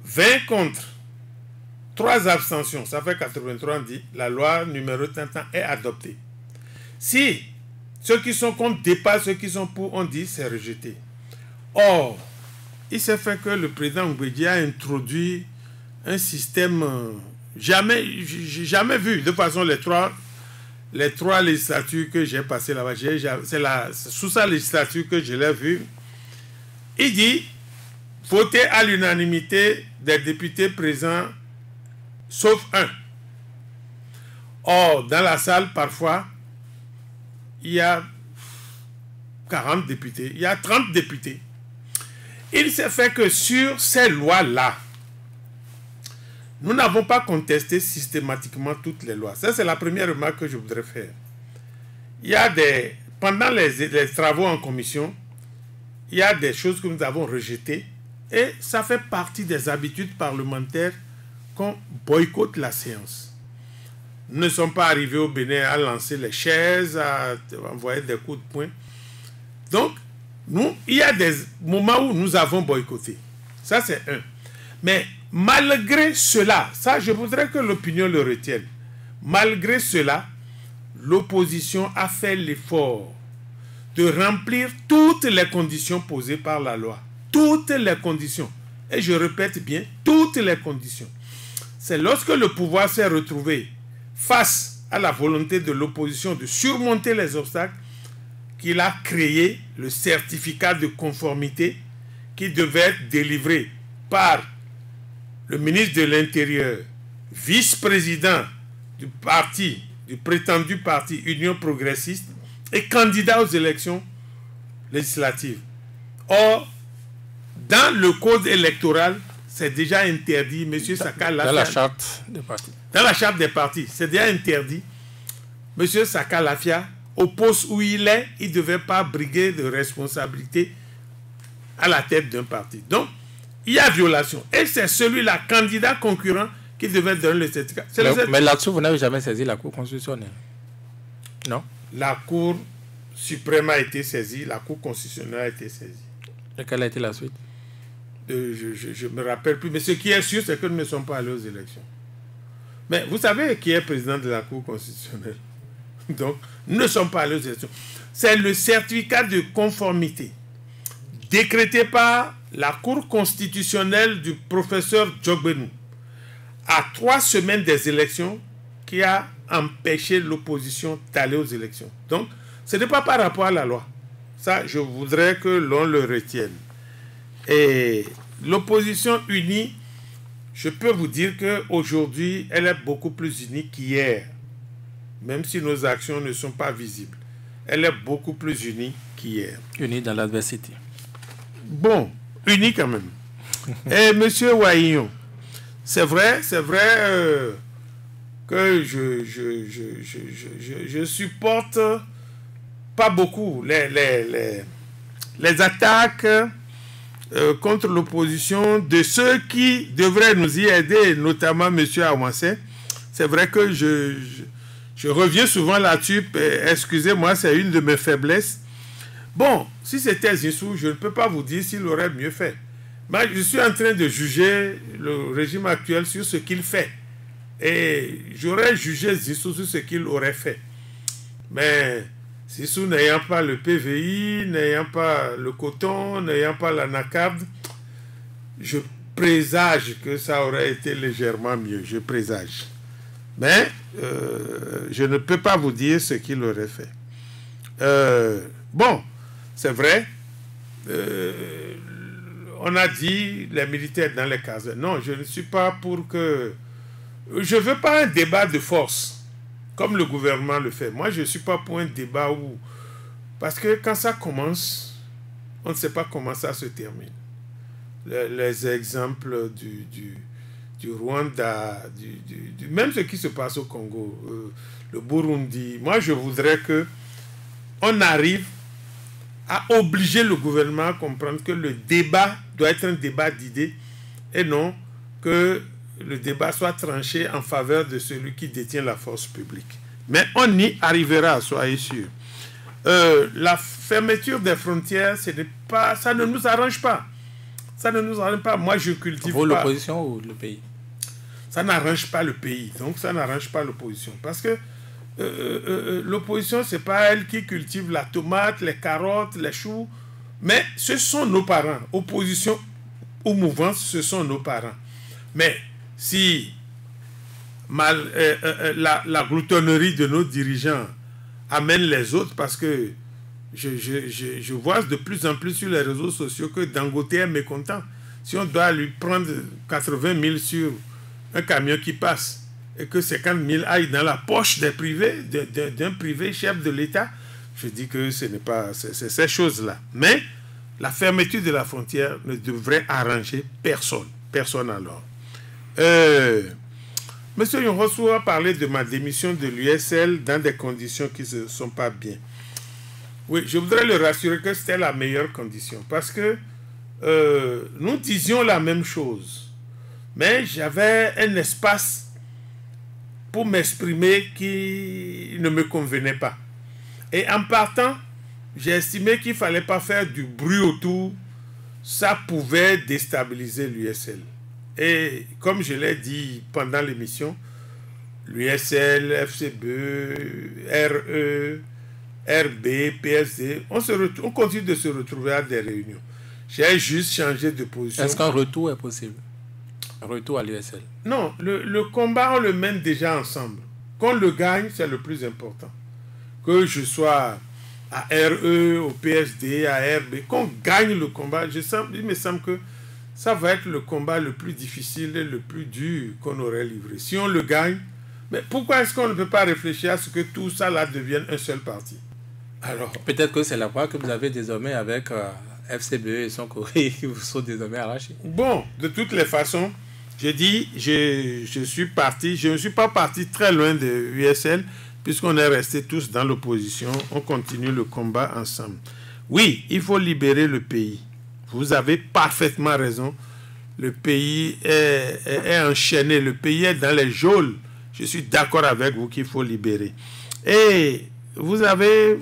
20 contre, 3 abstentions. Ça fait 83, on dit la loi numéro 30 est adoptée. Si ceux qui sont contre dépassent ceux qui sont pour, on dit c'est rejeté. Or, il s'est fait que le président Ngwedi a introduit un système jamais vu. De toute façon, les trois législatures que j'ai passées là-bas, c'est sous sa législature que je l'ai vu. Il dit, voté à l'unanimité des députés présents, sauf un. Or, dans la salle, parfois, il y a 40 députés, il y a 30 députés. Il s'est fait que sur ces lois-là, nous n'avons pas contesté systématiquement toutes les lois. Ça, c'est la première remarque que je voudrais faire. Il y a pendant les travaux en commission, il y a des choses que nous avons rejetées et ça fait partie des habitudes parlementaires qu'on boycotte la séance. Nous ne sommes pas arrivés au Bénin à lancer les chaises, à envoyer des coups de poing. Donc, il y a des moments où nous avons boycotté. Ça, c'est un. Mais malgré cela, ça, je voudrais que l'opinion le retienne. Malgré cela, l'opposition a fait l'effort de remplir toutes les conditions posées par la loi. Toutes les conditions. Et je répète bien, toutes les conditions. C'est lorsque le pouvoir s'est retrouvé face à la volonté de l'opposition de surmonter les obstacles qu'il a créé le certificat de conformité qui devait être délivré par le ministre de l'Intérieur, vice-président du parti, du prétendu parti Union progressiste et candidat aux élections législatives. Or, dans le code électoral, c'est déjà interdit, M. Saka l'a fait. Dans la charte des partis. Dans la charte des partis, c'est déjà interdit. M. Saka Lafia, au poste où il est, il ne devait pas briguer de responsabilité à la tête d'un parti. Donc, il y a violation. Et c'est celui-là, candidat concurrent, qui devait donner le certificat. Mais là-dessus, vous n'avez jamais saisi la Cour constitutionnelle? Non? La Cour suprême a été saisie, la Cour constitutionnelle a été saisie. Et quelle a été la suite? Je ne me rappelle plus. Mais ce qui est sûr, c'est que nous ne sommes pas allés aux élections. Mais vous savez qui est président de la Cour constitutionnelle? Donc, nous ne sommes pas allés aux élections. C'est le certificat de conformité décrété par la Cour constitutionnelle du professeur Djogbenou à 3 semaines des élections qui a empêché l'opposition d'aller aux élections. Donc, ce n'est pas par rapport à la loi. Ça, je voudrais que l'on le retienne. Et l'opposition unie, je peux vous dire qu'aujourd'hui, elle est beaucoup plus unie qu'hier. Même si nos actions ne sont pas visibles. Elle est beaucoup plus unie qu'hier. Unie dans l'adversité. Bon, unie quand même. Et monsieur Waillon, c'est vrai que je supporte pas beaucoup les attaques contre l'opposition de ceux qui devraient nous y aider, notamment M. Awansé. C'est vrai que je reviens souvent là-dessus, excusez-moi, c'est une de mes faiblesses. Bon, si c'était Zissou, je ne peux pas vous dire s'il aurait mieux fait. Mais je suis en train de juger le régime actuel sur ce qu'il fait. Et j'aurais jugé Zissou sur ce qu'il aurait fait. Mais Zissou n'ayant pas le PVI, n'ayant pas le coton, n'ayant pas la NACAD, je présage que ça aurait été légèrement mieux. Je présage. Mais je ne peux pas vous dire ce qu'il aurait fait. Bon, c'est vrai. On a dit les militaires dans les casernes. Non, je ne suis pas pour que... Je ne veux pas un débat de force, comme le gouvernement le fait. Moi, je ne suis pas pour un débat où... Parce que quand ça commence, on ne sait pas comment ça se termine. Les exemples du Rwanda, même ce qui se passe au Congo, le Burundi. Moi, je voudrais qu'on arrive à obliger le gouvernement à comprendre que le débat doit être un débat d'idées et non que le débat soit tranché en faveur de celui qui détient la force publique. Mais on y arrivera, soyez sûrs. La fermeture des frontières, ça ne nous arrange pas. Ça ne nous arrange pas. Moi, je cultive pas. L'opposition ou le pays? Ça n'arrange pas le pays. Donc, ça n'arrange pas l'opposition. Parce que l'opposition, ce n'est pas elle qui cultive la tomate, les carottes, les choux. Mais ce sont nos parents. Opposition ou mouvance, ce sont nos parents. Mais si la gloutonnerie de nos dirigeants amène les autres, parce que je vois de plus en plus sur les réseaux sociaux que Dangote est mécontent. Si on doit lui prendre 80 000 sur un camion qui passe et que 50 000 aillent dans la poche des privés, d'un privé chef de l'État, je dis que ce n'est pas ces choses-là. Mais la fermeture de la frontière ne devrait arranger personne. Personne alors. Monsieur Yonrosu a parlé de ma démission de l'USL dans des conditions qui ne sont pas bien. Oui, je voudrais le rassurer que c'était la meilleure condition parce que nous disions la même chose. Mais j'avais un espace pour m'exprimer qui ne me convenait pas. Et en partant, j'ai estimé qu'il ne fallait pas faire du bruit autour. Ça pouvait déstabiliser l'USL. Et comme je l'ai dit pendant l'émission, l'USL, FCBE, RE, RB, PSD, on continue de se retrouver à des réunions. J'ai juste changé de position. Est-ce qu'un retour est possible? Un retour à l'USL? Non, le combat, on le mène déjà ensemble. Qu'on le gagne, c'est le plus important. Que je sois à RE, au PSD, à RB, qu'on gagne le combat, il me semble que ça va être le combat le plus difficile et le plus dur qu'on aurait livré. Si on le gagne, mais pourquoi est-ce qu'on ne peut pas réfléchir à ce que tout ça là devienne un seul parti? Alors, peut-être que c'est la voie que vous avez désormais avec FCBE et son courrier qui vous sont désormais arrachés. Bon, de toutes les façons, j'ai dit, je suis parti, je ne suis pas parti très loin de l'USL, puisqu'on est restés tous dans l'opposition, on continue le combat ensemble. Oui, il faut libérer le pays. Vous avez parfaitement raison. Le pays est enchaîné, le pays est dans les geôles. Je suis d'accord avec vous qu'il faut libérer. Et vous avez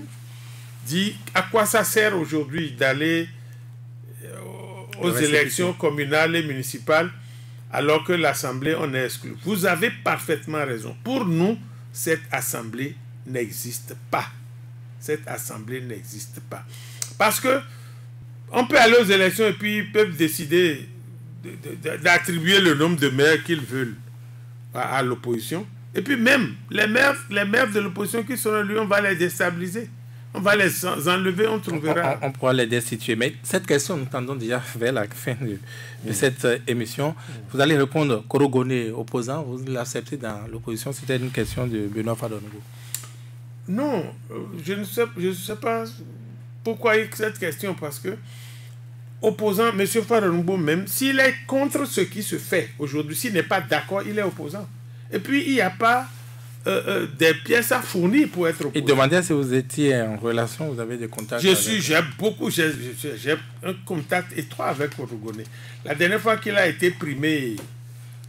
dit à quoi ça sert aujourd'hui d'aller aux élections communales et municipales alors que l'Assemblée en est exclue. Vous avez parfaitement raison. Pour nous, cette Assemblée n'existe pas. Cette Assemblée n'existe pas. Parce que on peut aller aux élections et puis ils peuvent décider d'attribuer le nombre de maires qu'ils veulent à l'opposition. Et puis même, les maires de l'opposition qui sont élus, on va les déstabiliser. On va les enlever, on trouvera... On pourra les destituer. Mais cette question, nous tendons déjà vers la fin de cette émission. Vous allez répondre, Korogoné, opposant, vous l'acceptez dans l'opposition. C'était une question de Benoît Fadongo. Non, je ne sais pas pourquoi il y a cette question, parce que opposant, M. Fadongo même, s'il est contre ce qui se fait aujourd'hui, s'il n'est pas d'accord, il est opposant. Et puis, il n'y a pas des pièces à fournir pour être opposant. Il demandait si vous étiez en relation, vous avez des contacts. J'ai un contact étroit avec Korogoné. La dernière fois qu'il a été primé...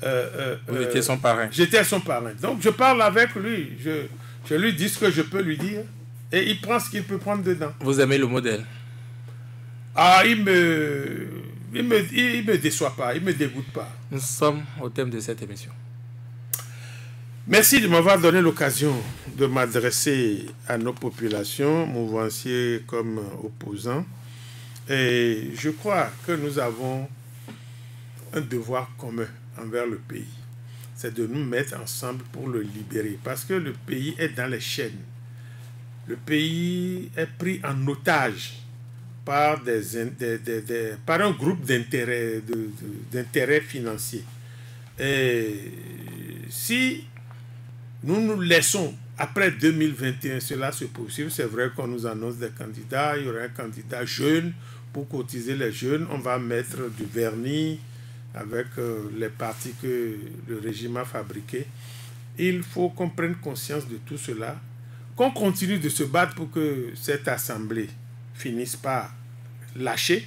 vous étiez son parrain. J'étais son parrain. Donc, je parle avec lui. Je lui dis ce que je peux lui dire. Et il prend ce qu'il peut prendre dedans. Vous aimez le modèle? Ah, il me déçoit pas, il me dégoûte pas. Nous sommes au thème de cette émission. Merci de m'avoir donné l'occasion de m'adresser à nos populations, mouvanciers comme opposants. Et je crois que nous avons un devoir commun envers le pays. C'est de nous mettre ensemble pour le libérer. Parce que le pays est dans les chaînes. Le pays est pris en otage par un groupe d'intérêts financiers. Et si nous nous laissons, après 2021, cela se poursuivre, c'est vrai qu'on nous annonce des candidats, il y aura un candidat jeune pour cotiser les jeunes, on va mettre du vernis avec les partis que le régime a fabriqués. Il faut qu'on prenne conscience de tout cela, qu'on continue de se battre pour que cette assemblée finisse par lâcher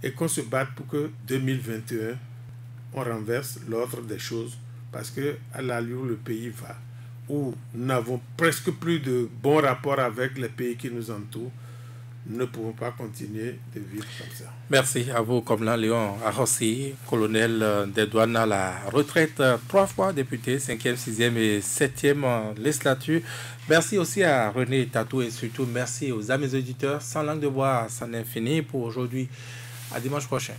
et qu'on se batte pour que 2021 on renverse l'ordre des choses, parce que à l'allure où le pays va, où nous n'avons presque plus de bons rapports avec les pays qui nous entourent, nous ne pouvons pas continuer de vivre comme ça. Merci à vous, Commandant Léon Arossi, colonel des douanes à la retraite, 3 fois député, 5e, 6e et 7e législature. Merci aussi à René Tatou et surtout merci aux amis auditeurs. Sans langue de bois, c'en est fini pour aujourd'hui. À dimanche prochain.